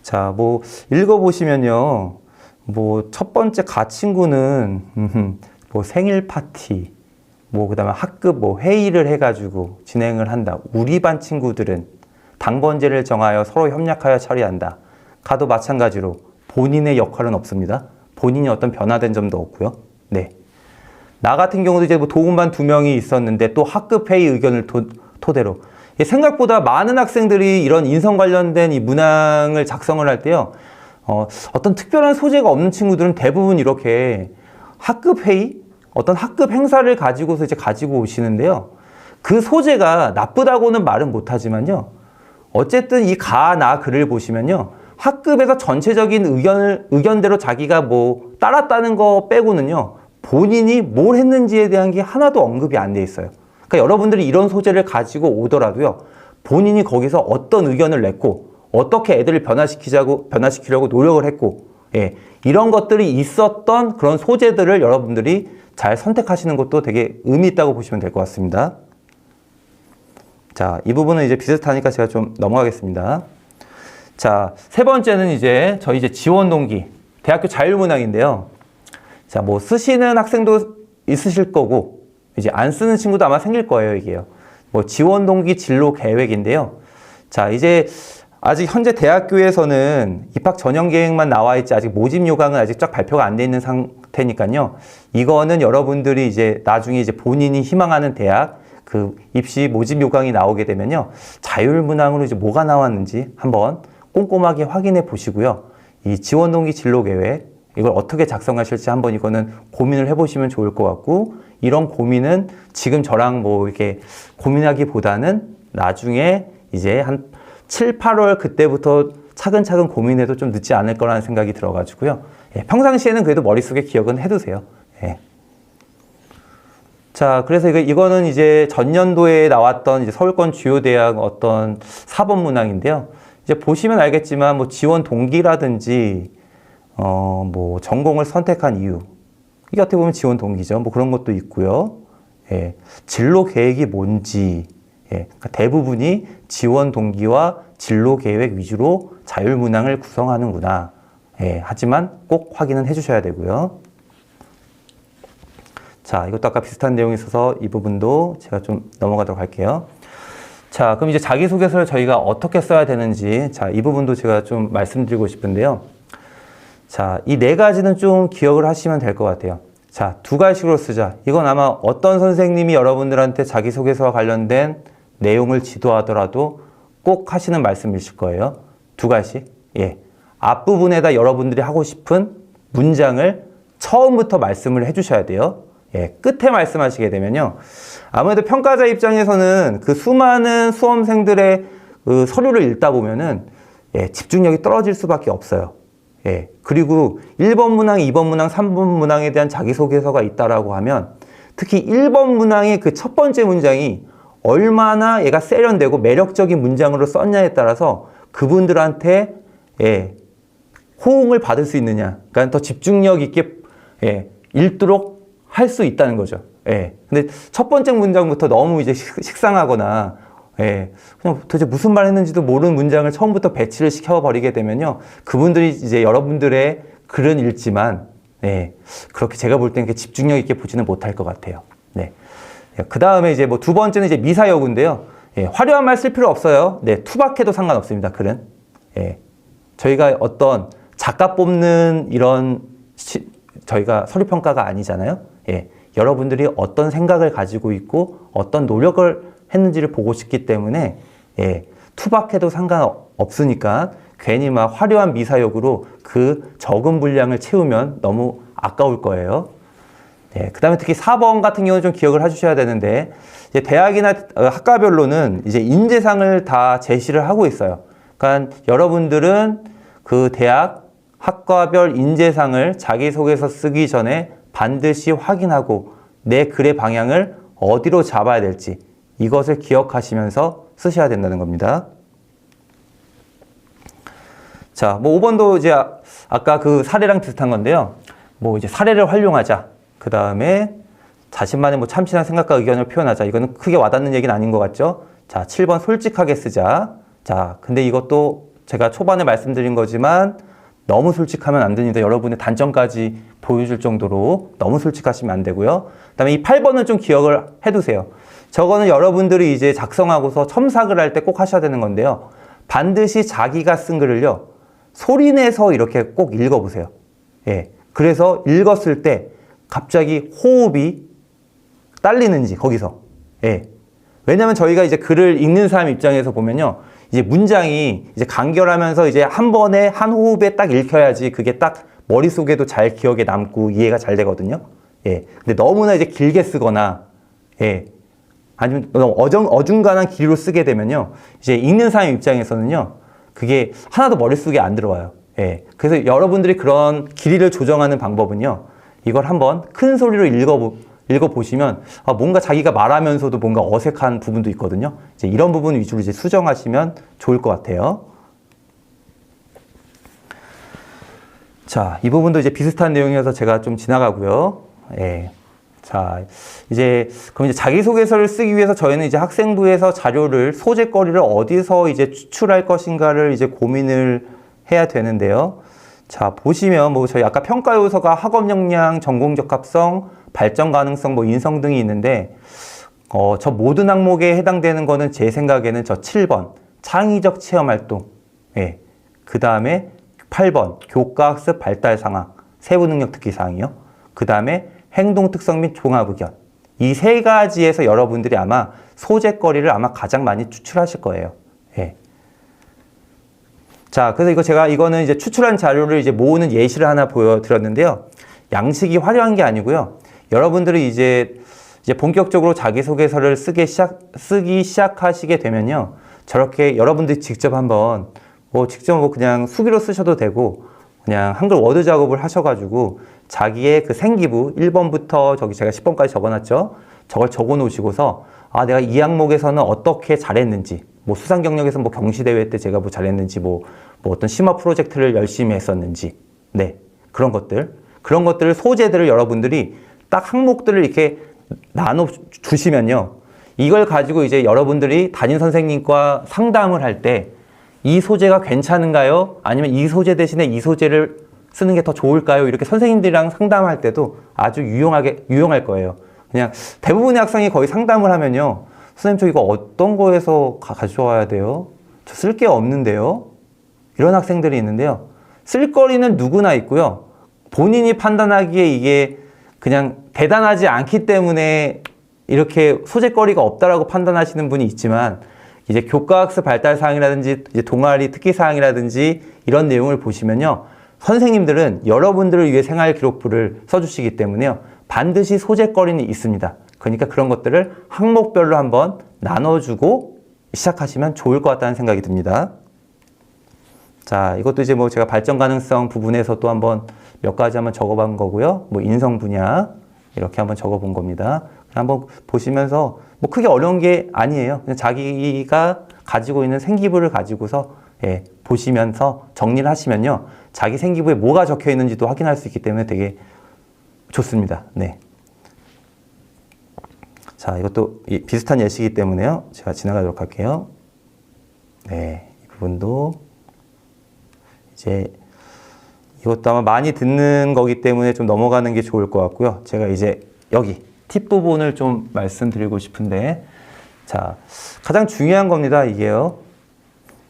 자, 뭐 읽어보시면요. 뭐 첫 번째 친구는 뭐 생일 파티, 뭐 그다음에 학급 뭐 회의를 해가지고 진행을 한다. 우리 반 친구들은 당번제를 정하여 서로 협력하여 처리한다. 가도 마찬가지로 본인의 역할은 없습니다. 본인이 어떤 변화된 점도 없고요. 네. 나 같은 경우도 이제 뭐 도움반 2명이 있었는데 또 학급 회의 의견을 토대로 생각보다 많은 학생들이 이런 인성 관련된 이 문항을 작성을 할 때요. 어떤 특별한 소재가 없는 친구들은 대부분 이렇게 학급 회의, 어떤 학급 행사를 가지고서 이제 가지고 오시는데요. 그 소재가 나쁘다고는 말은 못하지만요. 어쨌든 이 나 글을 보시면요. 학급에서 전체적인 의견대로 자기가 뭐 따랐다는 거 빼고는요, 본인이 뭘 했는지에 대한 게 하나도 언급이 안 돼 있어요. 그러니까 여러분들이 이런 소재를 가지고 오더라도요, 본인이 거기서 어떤 의견을 냈고, 어떻게 애들을 변화시키려고 노력을 했고, 예, 이런 것들이 있었던 그런 소재들을 여러분들이 잘 선택하시는 것도 되게 의미 있다고 보시면 될 것 같습니다. 자, 이 부분은 이제 비슷하니까 제가 좀 넘어가겠습니다. 자, 세 번째는 이제 저희 지원 동기, 대학교 자율문항인데요. 자, 뭐 쓰시는 학생도 있으실 거고, 이제 안 쓰는 친구도 아마 생길 거예요, 이게요. 뭐 지원 동기 진로 계획인데요. 자, 이제 아직 현재 대학교에서는 입학 전형 계획만 나와 있지 아직 모집 요강은 아직 쫙 발표가 안 돼 있는 상태니까요. 이거는 여러분들이 이제 나중에 이제 본인이 희망하는 대학 그 입시 모집 요강이 나오게 되면요. 자율문항으로 이제 뭐가 나왔는지 한번 꼼꼼하게 확인해 보시고요. 이 지원 동기 진로 계획 이걸 어떻게 작성하실지 한번 이거는 고민을 해보시면 좋을 것 같고, 이런 고민은 지금 저랑 뭐 이렇게 고민하기보다는 나중에 이제 한 7, 8월 그때부터 차근차근 고민해도 좀 늦지 않을 거라는 생각이 들어가지고요. 예, 평상시에는 그래도 머릿속에 기억은 해두세요. 예. 자, 그래서 이거는 이제 전년도에 나왔던 이제 서울권 주요 대학 어떤 사법 문항인데요. 이제 보시면 알겠지만 뭐 지원 동기라든지 뭐 전공을 선택한 이유, 이게 어떻게 보면 지원 동기죠. 뭐 그런 것도 있고요. 예, 진로 계획이 뭔지, 예, 그러니까 대부분이 지원 동기와 진로 계획 위주로 자율문항을 구성하는구나. 예, 하지만 꼭 확인은 해주셔야 되고요. 자, 이것도 아까 비슷한 내용이 있어서 이 부분도 제가 좀 넘어가도록 할게요. 자, 그럼 이제 자기소개서를 저희가 어떻게 써야 되는지, 자, 이 부분도 제가 좀 말씀드리고 싶은데요. 자, 이 네 가지는 좀 기억을 하시면 될 것 같아요. 자, 두 가지식으로 쓰자. 이건 아마 어떤 선생님이 여러분들한테 자기소개서와 관련된 내용을 지도하더라도 꼭 하시는 말씀이실 거예요. 두 가지. 예. 앞부분에다 여러분들이 하고 싶은 문장을 처음부터 말씀을 해주셔야 돼요. 예. 끝에 말씀하시게 되면요. 아무래도 평가자 입장에서는 그 수많은 수험생들의 그 서류를 읽다 보면은 예, 집중력이 떨어질 수밖에 없어요. 예. 그리고 1번 문항, 2번 문항, 3번 문항에 대한 자기소개서가 있다라고 하면 특히 1번 문항의 그 첫 번째 문장이 얼마나 얘가 세련되고 매력적인 문장으로 썼냐에 따라서 그분들한테 예, 호응을 받을 수 있느냐, 그러니까 더 집중력 있게 예, 읽도록 할 수 있다는 거죠. 예. 근데 첫 번째 문장부터 너무 이제 식상하거나 예, 그냥 도대체 무슨 말 했는지도 모르는 문장을 처음부터 배치를 시켜버리게 되면요. 그분들이 이제 여러분들의 글은 읽지만, 예, 그렇게 제가 볼 때는 집중력 있게 보지는 못할 것 같아요. 네. 그 다음에 이제 뭐 두 번째는 이제 미사여구인데요. 예, 화려한 말 쓸 필요 없어요. 네, 투박해도 상관없습니다. 글은. 예. 저희가 어떤 작가 뽑는 이런 저희가 서류평가가 아니잖아요. 예. 여러분들이 어떤 생각을 가지고 있고 어떤 노력을 했는지를 보고 싶기 때문에 예, 투박해도 상관없으니까 괜히 막 화려한 미사여구로 그 적은 분량을 채우면 너무 아까울 거예요. 예, 그 다음에 특히 4번 같은 경우는 좀 기억을 해주셔야 되는데, 이제 대학이나 학과별로는 이제 인재상을 다 제시를 하고 있어요. 그러니까 여러분들은 그 대학, 학과별 인재상을 자기소개서 쓰기 전에 반드시 확인하고 내 글의 방향을 어디로 잡아야 될지 이것을 기억하시면서 쓰셔야 된다는 겁니다. 자, 뭐 5번도 이제 아까 그 사례랑 비슷한 건데요. 뭐 이제 사례를 활용하자. 그 다음에 자신만의 뭐 참신한 생각과 의견을 표현하자. 이거는 크게 와닿는 얘기는 아닌 것 같죠? 자, 7번 솔직하게 쓰자. 자, 근데 이것도 제가 초반에 말씀드린 거지만 너무 솔직하면 안 됩니다. 여러분의 단점까지 보여줄 정도로 너무 솔직하시면 안 되고요. 그 다음에 이 8번은 좀 기억을 해두세요. 저거는 여러분들이 이제 작성하고서 첨삭을 할 때 꼭 하셔야 되는 건데요. 반드시 자기가 쓴 글을요, 소리내서 이렇게 꼭 읽어보세요. 예. 그래서 읽었을 때 갑자기 호흡이 딸리는지, 거기서. 예. 왜냐면 저희가 이제 글을 읽는 사람 입장에서 보면요. 이제 문장이 이제 간결하면서 이제 한 번에 한 호흡에 딱 읽혀야지 그게 딱 머릿속에도 잘 기억에 남고 이해가 잘 되거든요. 예. 근데 너무나 이제 길게 쓰거나, 예. 아니면 너무 어중간한 길이로 쓰게 되면요. 이제 읽는 사람 입장에서는요. 그게 하나도 머릿속에 안 들어와요. 예. 그래서 여러분들이 그런 길이를 조정하는 방법은요, 이걸 한번 큰 소리로 읽어보시면, 뭔가 자기가 말하면서도 뭔가 어색한 부분도 있거든요. 이제 이런 부분 위주로 이제 수정하시면 좋을 것 같아요. 자, 이 부분도 이제 비슷한 내용이어서 제가 좀 지나가고요. 예. 자, 그럼 이제 자기소개서를 쓰기 위해서 저희는 이제 학생부에서 자료를, 소재거리를 어디서 이제 추출할 것인가를 이제 고민을 해야 되는데요. 자, 보시면 뭐 저희 아까 평가 요소가 학업 역량, 전공 적합성, 발전 가능성, 뭐 인성 등이 있는데, 저 모든 항목에 해당되는 거는 제 생각에는 저 7번, 창의적 체험 활동. 예. 그 다음에 8번, 교과 학습 발달 상황, 세부 능력 특기 사항이요. 그 다음에 행동 특성 및 종합 의견. 이 세 가지에서 여러분들이 아마 소재거리를 아마 가장 많이 추출하실 거예요. 예. 자, 그래서 이거는 이제 추출한 자료를 이제 모으는 예시를 하나 보여드렸는데요. 양식이 화려한 게 아니고요. 여러분들이 이제 본격적으로 자기소개서를 쓰기 시작하시게 되면요. 저렇게 여러분들이 직접 한번 직접 그냥 수기로 쓰셔도 되고, 그냥 한글 워드 작업을 하셔가지고 자기의 그 생기부 1번부터 제가 10번까지 적어놨죠. 저걸 적어 놓으시고서 내가 이 항목에서는 어떻게 잘했는지, 뭐 수상 경력에서 뭐 경시대회 때 제가 뭐 잘했는지, 뭐 어떤 심화 프로젝트를 열심히 했었는지, 네, 그런 것들 소재들을 여러분들이 딱 항목들을 이렇게 나눠 주시면요. 이걸 가지고 이제 여러분들이 담임 선생님과 상담을 할 때 이 소재가 괜찮은가요? 아니면 이 소재 대신에 이 소재를 쓰는 게 더 좋을까요? 이렇게 선생님들이랑 상담할 때도 아주 유용할 거예요. 그냥 대부분의 학생이 거의 상담을 하면요. 선생님, 저 이거 어떤 거에서 가져와야 돼요? 저 쓸 게 없는데요? 이런 학생들이 있는데요. 쓸거리는 누구나 있고요. 본인이 판단하기에 이게 그냥 대단하지 않기 때문에 이렇게 소재거리가 없다라고 판단하시는 분이 있지만, 이제 교과학습 발달 사항이라든지 이제 동아리 특기 사항이라든지 이런 내용을 보시면요. 선생님들은 여러분들을 위해 생활 기록부를 써주시기 때문에요. 반드시 소재거리는 있습니다. 그러니까 그런 것들을 항목별로 한번 나눠주고 시작하시면 좋을 것 같다는 생각이 듭니다. 자, 이것도 이제 뭐 제가 발전 가능성 부분에서 또 한번 몇 가지 한번 적어본 거고요. 뭐 인성 분야 이렇게 한번 적어본 겁니다. 한번 보시면서 뭐 크게 어려운 게 아니에요. 그냥 자기가 가지고 있는 생기부를 가지고서 보시면서 정리를 하시면요. 자기 생기부에 뭐가 적혀 있는지도 확인할 수 있기 때문에 되게 좋습니다. 네. 자, 이것도 비슷한 예시이기 때문에요. 제가 지나가도록 할게요. 네, 이 부분도 이제 이것도 아마 많이 듣는 거기 때문에 좀 넘어가는 게 좋을 것 같고요. 제가 이제 여기 팁 부분을 좀 말씀드리고 싶은데, 자, 가장 중요한 겁니다. 이게요.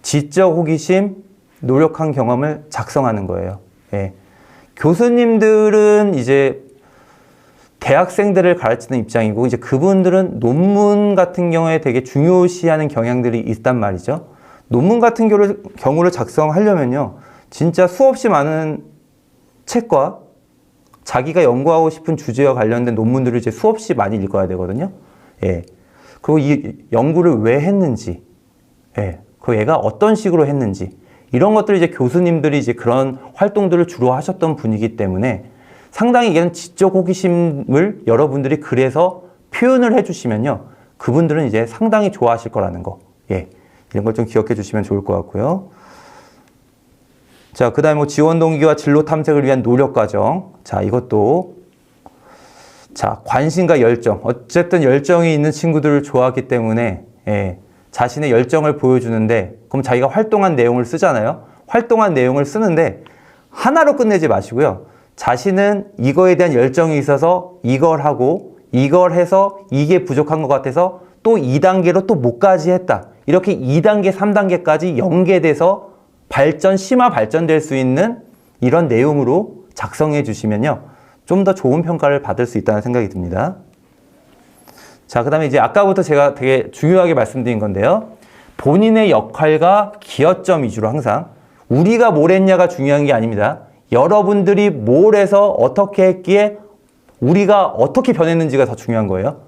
지적 호기심, 노력한 경험을 작성하는 거예요. 예. 교수님들은 이제 대학생들을 가르치는 입장이고, 이제 그분들은 논문 같은 경우에 되게 중요시하는 경향들이 있단 말이죠. 논문 같은 경우를 작성하려면요. 진짜 수없이 많은 책과 자기가 연구하고 싶은 주제와 관련된 논문들을 이제 수없이 많이 읽어야 되거든요. 예. 그리고 이 연구를 왜 했는지, 예. 그 얘가 어떤 식으로 했는지, 이런 것들을 이제 교수님들이 이제 그런 활동들을 주로 하셨던 분이기 때문에 상당히 이런 지적 호기심을 여러분들이 그래서 표현을 해주시면요. 그분들은 이제 상당히 좋아하실 거라는 거. 예. 이런 걸 좀 기억해 주시면 좋을 것 같고요. 자, 그 다음에 뭐 지원 동기와 진로 탐색을 위한 노력 과정. 자, 이것도. 자, 관심과 열정. 어쨌든 열정이 있는 친구들을 좋아하기 때문에, 자신의 열정을 보여주는데, 그럼 자기가 활동한 내용을 쓰잖아요. 활동한 내용을 쓰는데, 하나로 끝내지 마시고요. 자신은 이거에 대한 열정이 있어서 이걸 하고, 이걸 해서 이게 부족한 것 같아서 또 2단계로 또 뭐까지 했다. 이렇게 2단계, 3단계까지 연계돼서 심화 발전될 수 있는 이런 내용으로 작성해 주시면요. 좀 더 좋은 평가를 받을 수 있다는 생각이 듭니다. 자, 그 다음에 이제 아까부터 제가 되게 중요하게 말씀드린 건데요. 본인의 역할과 기여점 위주로 항상 우리가 뭘 했냐가 중요한 게 아닙니다. 여러분들이 뭘 해서 어떻게 했기에 우리가 어떻게 변했는지가 더 중요한 거예요.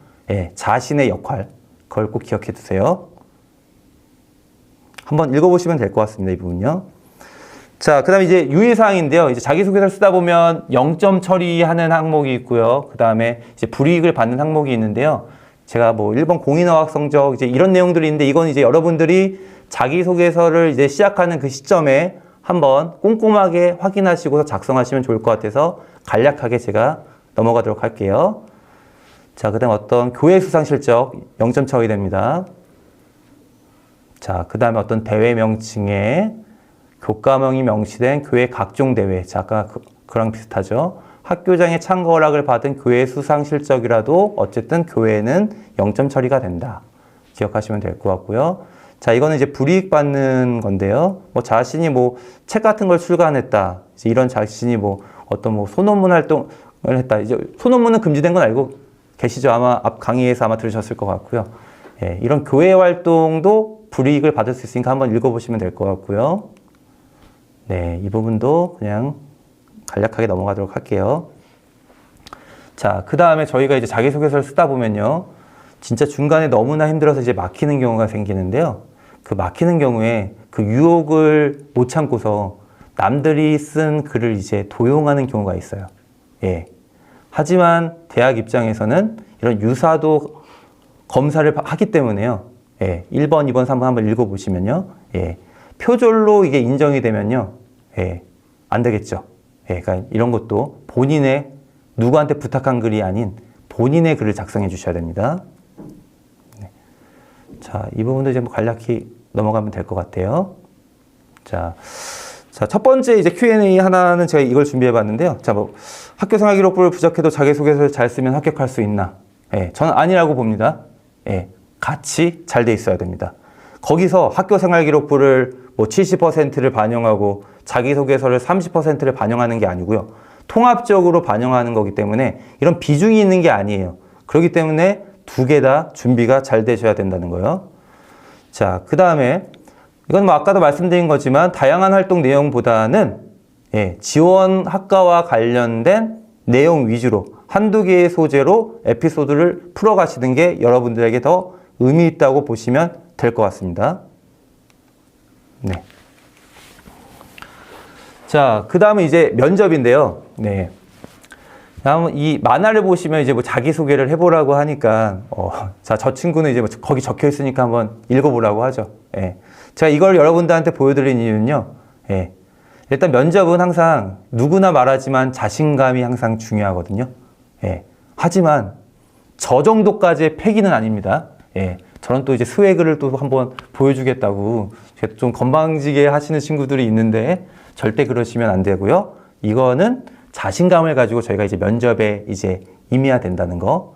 자신의 역할. 그걸 꼭 기억해 두세요. 한번 읽어보시면 될 것 같습니다. 이 부분요. 자, 그 다음에 이제 유의사항인데요. 이제 자기소개서를 쓰다 보면 0점 처리하는 항목이 있고요. 그 다음에 이제 불이익을 받는 항목이 있는데요. 제가 뭐 1번 공인어학 성적 이제 이런 내용들이 있는데 이건 이제 여러분들이 자기소개서를 이제 시작하는 그 시점에 한번 꼼꼼하게 확인하시고서 작성하시면 좋을 것 같아서 간략하게 제가 넘어가도록 할게요. 자, 그 다음 어떤 교회 수상 실적 0점 처리됩니다. 자, 그 다음에 어떤 대회 명칭에 교과명이 명시된 교회 각종 대회. 자, 아까 그랑 비슷하죠. 학교장의 참가 허락을 받은 교회 수상 실적이라도 어쨌든 교회는 0점 처리가 된다. 기억하시면 될 것 같고요. 자, 이거는 이제 불이익 받는 건데요. 뭐 자신이 뭐 책 같은 걸 출간했다. 이제 이런 자신이 뭐 어떤 뭐 소논문 활동을 했다. 이제 소논문은 금지된 건 알고 계시죠? 아마 앞 강의에서 아마 들으셨을 것 같고요. 예, 이런 교회 활동도 불이익을 받을 수 있으니까 한번 읽어보시면 될 것 같고요. 네, 이 부분도 그냥 간략하게 넘어가도록 할게요. 자, 그 다음에 저희가 이제 자기소개서를 쓰다 보면요. 진짜 중간에 너무나 힘들어서 이제 막히는 경우가 생기는데요. 그 막히는 경우에 그 유혹을 못 참고서 남들이 쓴 글을 이제 도용하는 경우가 있어요. 예. 하지만 대학 입장에서는 이런 유사도 검사를 하기 때문에요. 예. 1번, 2번, 3번 한번 읽어보시면요. 예. 표절로 이게 인정이 되면요. 예. 안 되겠죠. 예. 그러니까 이런 것도 본인의 누구한테 부탁한 글이 아닌 본인의 글을 작성해 주셔야 됩니다. 네. 자, 이 부분도 이제 뭐 간략히 넘어가면 될 것 같아요. 자, 첫 번째 이제 Q&A 하나는 제가 이걸 준비해 봤는데요. 자, 뭐 학교 생활 기록부를 부족해도 자기소개서를 잘 쓰면 합격할 수 있나? 예, 저는 아니라고 봅니다. 예, 같이 잘 돼 있어야 됩니다. 거기서 학교 생활 기록부를 뭐 70%를 반영하고 자기소개서를 30%를 반영하는 게 아니고요. 통합적으로 반영하는 거기 때문에 이런 비중이 있는 게 아니에요. 그렇기 때문에 두 개 다 준비가 잘 되셔야 된다는 거예요. 자, 그 다음에 이건 뭐 아까도 말씀드린 거지만 다양한 활동 내용보다는 예, 지원 학과와 관련된 내용 위주로 한두 개의 소재로 에피소드를 풀어가시는 게 여러분들에게 더 의미 있다고 보시면 될 것 같습니다. 네. 자, 그 다음은 이제 면접인데요. 네. 다음은 이 만화를 보시면 이제 뭐 자기소개를 해보라고 하니까, 자, 저 친구는 이제 뭐 거기 적혀 있으니까 한번 읽어보라고 하죠. 예. 제가 이걸 여러분들한테 보여드린 이유는요. 예. 일단 면접은 항상 누구나 말하지만 자신감이 항상 중요하거든요. 예. 하지만 저 정도까지의 패기는 아닙니다. 예. 저는 또 이제 스웨그를 또 한번 보여주겠다고 좀 건방지게 하시는 친구들이 있는데 절대 그러시면 안 되고요. 이거는 자신감을 가지고 저희가 이제 면접에 이제 임해야 된다는 거.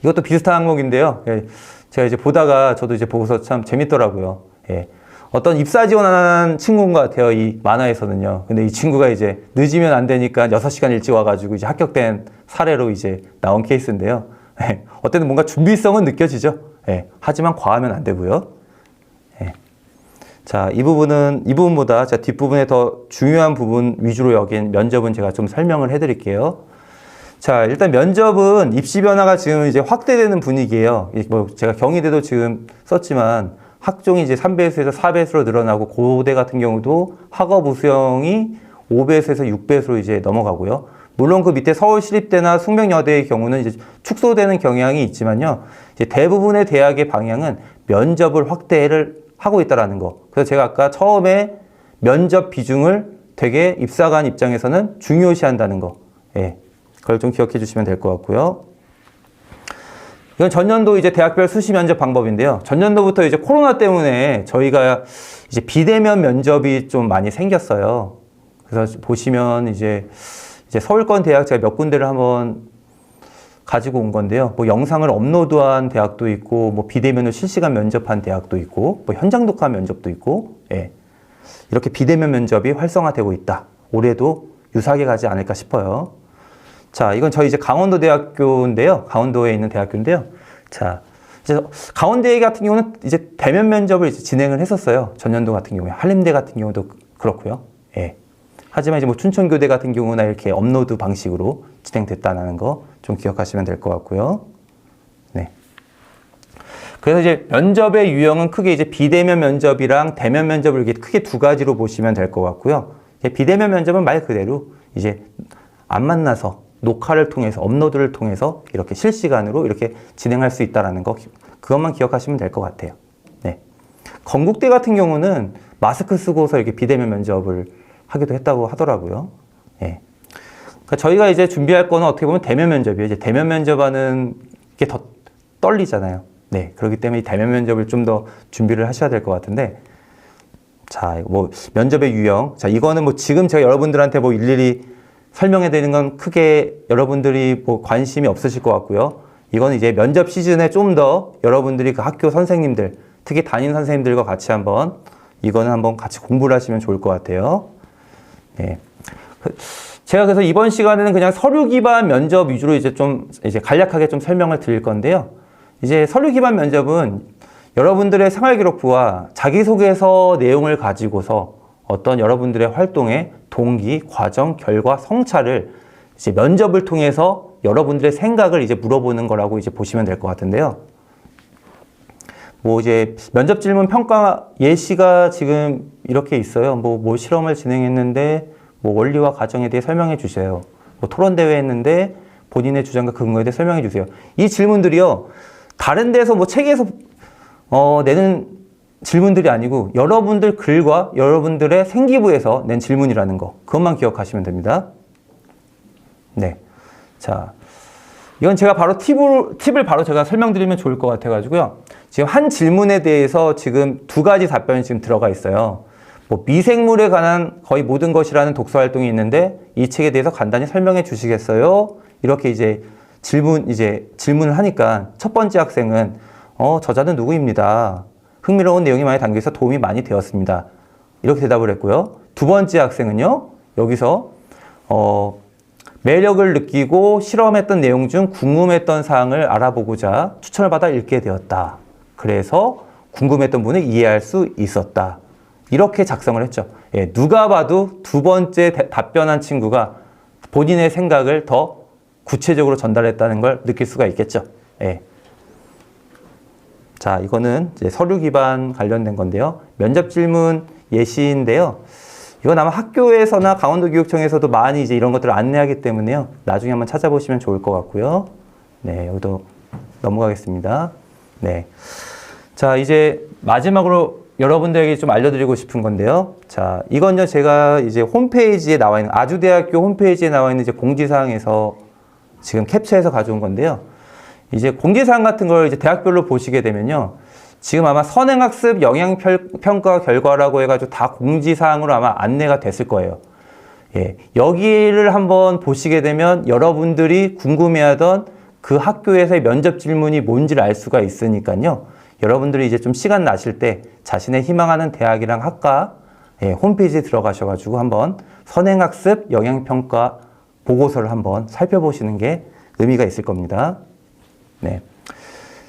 이것도 비슷한 항목인데요. 예. 제가 이제 보다가 저도 이제 보고서 참 재밌더라고요. 예. 어떤 입사 지원하는 친구인 것 같아요. 이 만화에서는요. 근데 이 친구가 이제 늦으면 안 되니까 6시간 일찍 와가지고 이제 합격된 사례로 이제 나온 케이스인데요. 예. 어쨌든 뭔가 준비성은 느껴지죠. 예. 하지만 과하면 안 되고요. 예. 자, 이 부분보다 자, 뒷부분에 더 중요한 부분 위주로 여긴 면접은 제가 좀 설명을 해드릴게요. 자, 일단 면접은 입시 변화가 지금 이제 확대되는 분위기예요. 뭐 제가 경희대도 지금 썼지만 학종이 이제 3배수에서 4배수로 늘어나고 고대 같은 경우도 학업 우수형이 5배수에서 6배수로 이제 넘어가고요. 물론 그 밑에 서울시립대나 숙명여대의 경우는 이제 축소되는 경향이 있지만요. 이제 대부분의 대학의 방향은 면접을 확대를 하고 있다라는 거. 그래서 제가 아까 처음에 면접 비중을 되게 입사관 입장에서는 중요시한다는 거. 예. 그걸 좀 기억해 주시면 될 것 같고요. 이건 전년도 이제 대학별 수시 면접 방법인데요. 전년도부터 이제 코로나 때문에 저희가 이제 비대면 면접이 좀 많이 생겼어요. 그래서 보시면 이제 서울권 대학 제가 몇 군데를 한번 가지고 온 건데요. 뭐 영상을 업로드한 대학도 있고, 뭐 비대면으로 실시간 면접한 대학도 있고, 뭐 현장 독화 면접도 있고, 예. 이렇게 비대면 면접이 활성화되고 있다. 올해도 유사하게 가지 않을까 싶어요. 자, 이건 저희 이제 강원도 대학교인데요. 강원도에 있는 대학교인데요. 자, 이제 강원대 같은 경우는 이제 대면 면접을 이제 진행을 했었어요. 전년도 같은 경우에. 한림대 같은 경우도 그렇고요. 예. 하지만 이제 뭐 춘천교대 같은 경우나 이렇게 업로드 방식으로 진행됐다는 거 좀 기억하시면 될 것 같고요. 네. 그래서 이제 면접의 유형은 크게 이제 비대면 면접이랑 대면 면접을 이렇게 크게 두 가지로 보시면 될 것 같고요. 비대면 면접은 말 그대로 이제 안 만나서 녹화를 통해서 업로드를 통해서 이렇게 실시간으로 이렇게 진행할 수 있다라는 거 그것만 기억하시면 될 것 같아요. 네. 건국대 같은 경우는 마스크 쓰고서 이렇게 비대면 면접을 하기도 했다고 하더라고요. 네. 그러니까 저희가 이제 준비할 거는 어떻게 보면 대면 면접이에요. 이제 대면 면접하는 게 더 떨리잖아요. 네. 그렇기 때문에 이 대면 면접을 좀 더 준비를 하셔야 될 것 같은데, 자, 뭐 면접의 유형. 자, 이거는 뭐 지금 제가 여러분들한테 뭐 일일이 설명해 드리는 건 크게 여러분들이 뭐 관심이 없으실 것 같고요. 이거는 이제 면접 시즌에 좀 더 여러분들이 그 학교 선생님들, 특히 담임 선생님들과 같이 이거는 한번 같이 공부를 하시면 좋을 것 같아요. 네. 제가 그래서 이번 시간에는 그냥 서류 기반 면접 위주로 이제 간략하게 좀 설명을 드릴 건데요. 이제 서류 기반 면접은 여러분들의 생활기록부와 자기소개서 내용을 가지고서 어떤 여러분들의 활동의 동기, 과정, 결과, 성찰을 이제 면접을 통해서 여러분들의 생각을 이제 물어보는 거라고 이제 보시면 될 것 같은데요. 뭐 이제 면접 질문 평가 예시가 지금 이렇게 있어요. 뭐 실험을 진행했는데 뭐 원리와 과정에 대해 설명해 주세요. 뭐 토론대회 했는데 본인의 주장과 근거에 대해 설명해 주세요. 이 질문들이요. 다른 데서 뭐 책에서 내는 질문들이 아니고 여러분들 글과 여러분들의 생기부에서 낸 질문이라는 거. 그것만 기억하시면 됩니다. 네. 자, 이건 제가 바로 팁을 바로 제가 설명드리면 좋을 것 같아가지고요. 지금 한 질문에 대해서 지금 두 가지 답변이 지금 들어가 있어요. 뭐 미생물에 관한 거의 모든 것이라는 독서 활동이 있는데 이 책에 대해서 간단히 설명해 주시겠어요? 이렇게 이제 질문을 하니까 첫 번째 학생은 저자는 누구입니다. 흥미로운 내용이 많이 담겨 있어 도움이 많이 되었습니다. 이렇게 대답을 했고요. 두 번째 학생은요. 여기서 매력을 느끼고 실험했던 내용 중 궁금했던 사항을 알아보고자 추천을 받아 읽게 되었다. 그래서 궁금했던 부분을 이해할 수 있었다. 이렇게 작성을 했죠. 예, 누가 봐도 두 번째 답변한 친구가 본인의 생각을 더 구체적으로 전달했다는 걸 느낄 수가 있겠죠. 예. 자, 이거는 이제 서류 기반 관련된 건데요. 면접 질문 예시인데요. 이건 아마 학교에서나 강원도교육청에서도 많이 이제 이런 것들을 안내하기 때문에요. 나중에 한번 찾아보시면 좋을 것 같고요. 네, 여기도 넘어가겠습니다. 네. 자, 이제 마지막으로 여러분들에게 좀 알려드리고 싶은 건데요. 자, 이건요, 제가 이제 홈페이지에 나와 있는, 아주대학교 홈페이지에 나와 있는 이제 공지사항에서 지금 캡처해서 가져온 건데요. 이제 공지사항 같은 걸 이제 대학별로 보시게 되면요. 지금 아마 선행학습 영향평가 결과라고 해가지고 다 공지사항으로 아마 안내가 됐을 거예요. 예. 여기를 한번 보시게 되면 여러분들이 궁금해하던 그 학교에서의 면접 질문이 뭔지를 알 수가 있으니까요. 여러분들이 이제 좀 시간 나실 때 자신의 희망하는 대학이랑 학과 홈페이지에 들어가셔가지고 한번 선행학습 영향평가 보고서를 한번 살펴보시는 게 의미가 있을 겁니다. 네.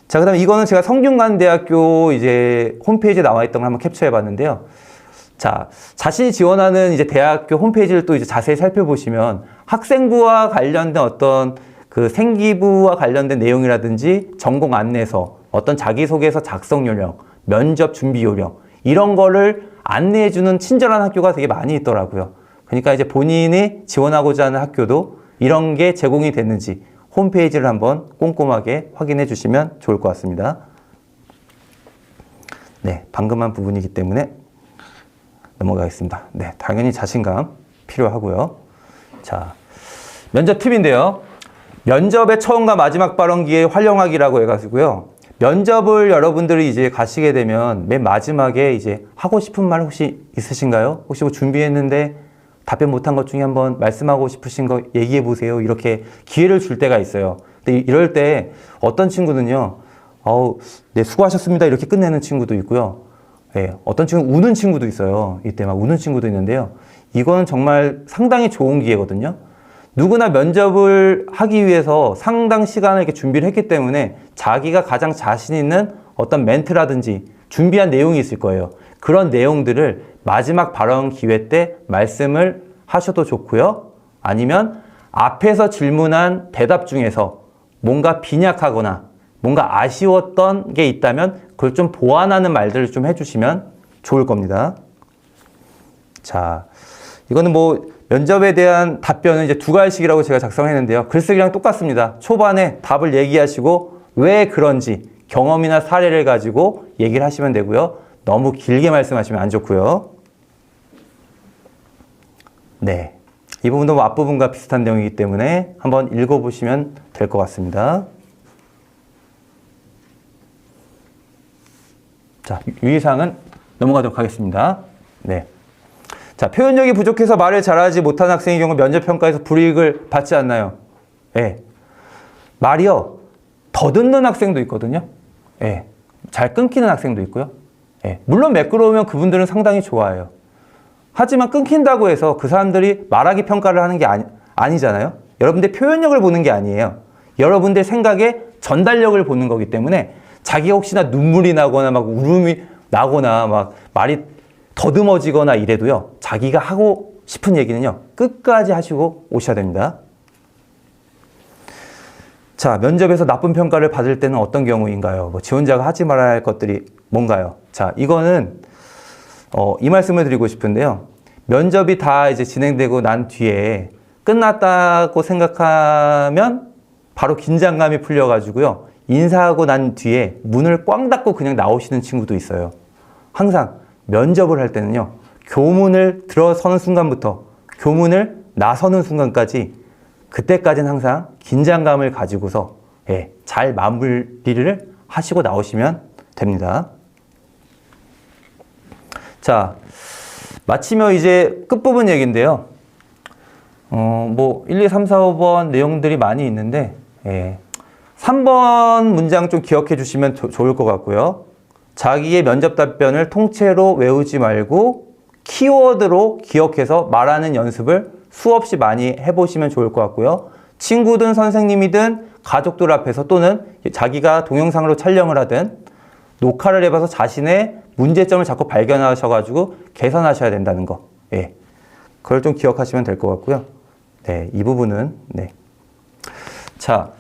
자, 그 다음에 이거는 제가 성균관대학교 이제 홈페이지에 나와 있던 걸 한번 캡처해 봤는데요. 자, 자신이 지원하는 이제 대학교 홈페이지를 또 이제 자세히 살펴보시면 학생부와 관련된 어떤 그 생기부와 관련된 내용이라든지 전공 안내서, 어떤 자기소개서 작성 요령, 면접 준비 요령, 이런 거를 안내해주는 친절한 학교가 되게 많이 있더라고요. 그러니까 이제 본인이 지원하고자 하는 학교도 이런 게 제공이 됐는지 홈페이지를 한번 꼼꼼하게 확인해 주시면 좋을 것 같습니다. 네, 방금 한 부분이기 때문에 넘어가겠습니다. 네, 당연히 자신감 필요하고요. 자, 면접 팁인데요. 면접의 처음과 마지막 발언기에 활용하기라고 해가지고요. 면접을 여러분들이 이제 가시게 되면 맨 마지막에 이제 하고 싶은 말 혹시 있으신가요? 혹시 뭐 준비했는데 답변 못한 것 중에 한번 말씀하고 싶으신 거 얘기해 보세요. 이렇게 기회를 줄 때가 있어요. 근데 이럴 때 어떤 친구는요, 네, 수고하셨습니다. 이렇게 끝내는 친구도 있고요. 네, 어떤 친구는 우는 친구도 있어요. 이때 막 우는 친구도 있는데요. 이건 정말 상당히 좋은 기회거든요. 누구나 면접을 하기 위해서 상당 시간을 이렇게 준비를 했기 때문에 자기가 가장 자신 있는 어떤 멘트라든지 준비한 내용이 있을 거예요. 그런 내용들을 마지막 발언 기회 때 말씀을 하셔도 좋고요. 아니면 앞에서 질문한 대답 중에서 뭔가 빈약하거나 뭔가 아쉬웠던 게 있다면 그걸 좀 보완하는 말들을 좀 해주시면 좋을 겁니다. 자, 이거는 뭐 면접에 대한 답변은 이제 두 가지씩이라고 제가 작성했는데요. 글쓰기랑 똑같습니다. 초반에 답을 얘기하시고 왜 그런지 경험이나 사례를 가지고 얘기를 하시면 되고요. 너무 길게 말씀하시면 안 좋고요. 네, 이 부분도 뭐 앞부분과 비슷한 내용이기 때문에 한번 읽어보시면 될 것 같습니다. 자, 유의사항은 넘어가도록 하겠습니다. 네. 자, 표현력이 부족해서 말을 잘하지 못한 학생의 경우 면접평가에서 불이익을 받지 않나요? 예. 말이요, 더듬는 학생도 있거든요. 예. 잘 끊기는 학생도 있고요. 예. 물론 매끄러우면 그분들은 상당히 좋아해요. 하지만 끊긴다고 해서 그 사람들이 말하기 평가를 하는 게 아니잖아요. 여러분들 표현력을 보는 게 아니에요. 여러분들 생각의 전달력을 보는 거기 때문에 자기가 혹시나 눈물이 나거나 막 울음이 나거나 막 말이 더듬어지거나 이래도요, 자기가 하고 싶은 얘기는요, 끝까지 하시고 오셔야 됩니다. 자, 면접에서 나쁜 평가를 받을 때는 어떤 경우인가요? 뭐 지원자가 하지 말아야 할 것들이 뭔가요? 자, 이거는 이 말씀을 드리고 싶은데요. 면접이 다 이제 진행되고 난 뒤에 끝났다고 생각하면 바로 긴장감이 풀려가지고요. 인사하고 난 뒤에 문을 꽝 닫고 그냥 나오시는 친구도 있어요. 항상 면접을 할 때는요, 교문을 들어서는 순간부터 교문을 나서는 순간까지 그때까지는 항상 긴장감을 가지고서 잘 마무리를 하시고 나오시면 됩니다. 자, 마치며 이제 끝부분 얘기인데요. 뭐 1, 2, 3, 4, 5번 내용들이 많이 있는데 3번 문장 좀 기억해 주시면 좋을 것 같고요. 자기의 면접 답변을 통째로 외우지 말고 키워드로 기억해서 말하는 연습을 수없이 많이 해보시면 좋을 것 같고요. 친구든 선생님이든 가족들 앞에서 또는 자기가 동영상으로 촬영을 하든 녹화를 해봐서 자신의 문제점을 자꾸 발견하셔가지고 개선하셔야 된다는 거. 예. 그걸 좀 기억하시면 될 것 같고요. 네, 이 부분은, 네. 자,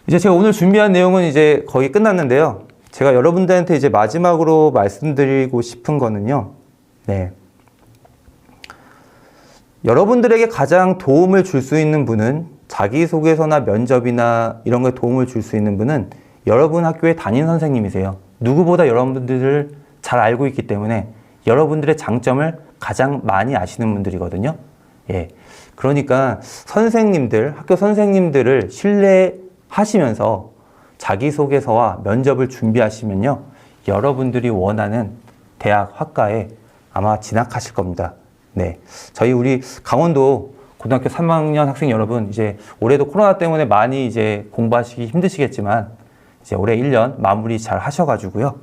이제 제가 오늘 준비한 내용은 이제 거의 끝났는데요. 제가 여러분들한테 이제 마지막으로 말씀드리고 싶은 거는요. 네. 여러분들에게 가장 도움을 줄 수 있는 분은 자기소개서나 면접이나 이런 거에 도움을 줄 수 있는 분은 여러분 학교의 담임 선생님이세요. 누구보다 여러분들을 잘 알고 있기 때문에 여러분들의 장점을 가장 많이 아시는 분들이거든요. 예. 그러니까 선생님들, 학교 선생님들을 신뢰하시면서 자기소개서와 면접을 준비하시면요, 여러분들이 원하는 대학, 학과에 아마 진학하실 겁니다. 네. 우리 강원도 고등학교 3학년 학생 여러분, 이제 올해도 코로나 때문에 많이 이제 공부하시기 힘드시겠지만, 이제 올해 1년 마무리 잘 하셔가지고요.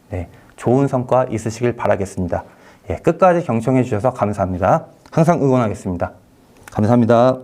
네. 좋은 성과 있으시길 바라겠습니다. 예, 끝까지 경청해 주셔서 감사합니다. 항상 응원하겠습니다. 감사합니다.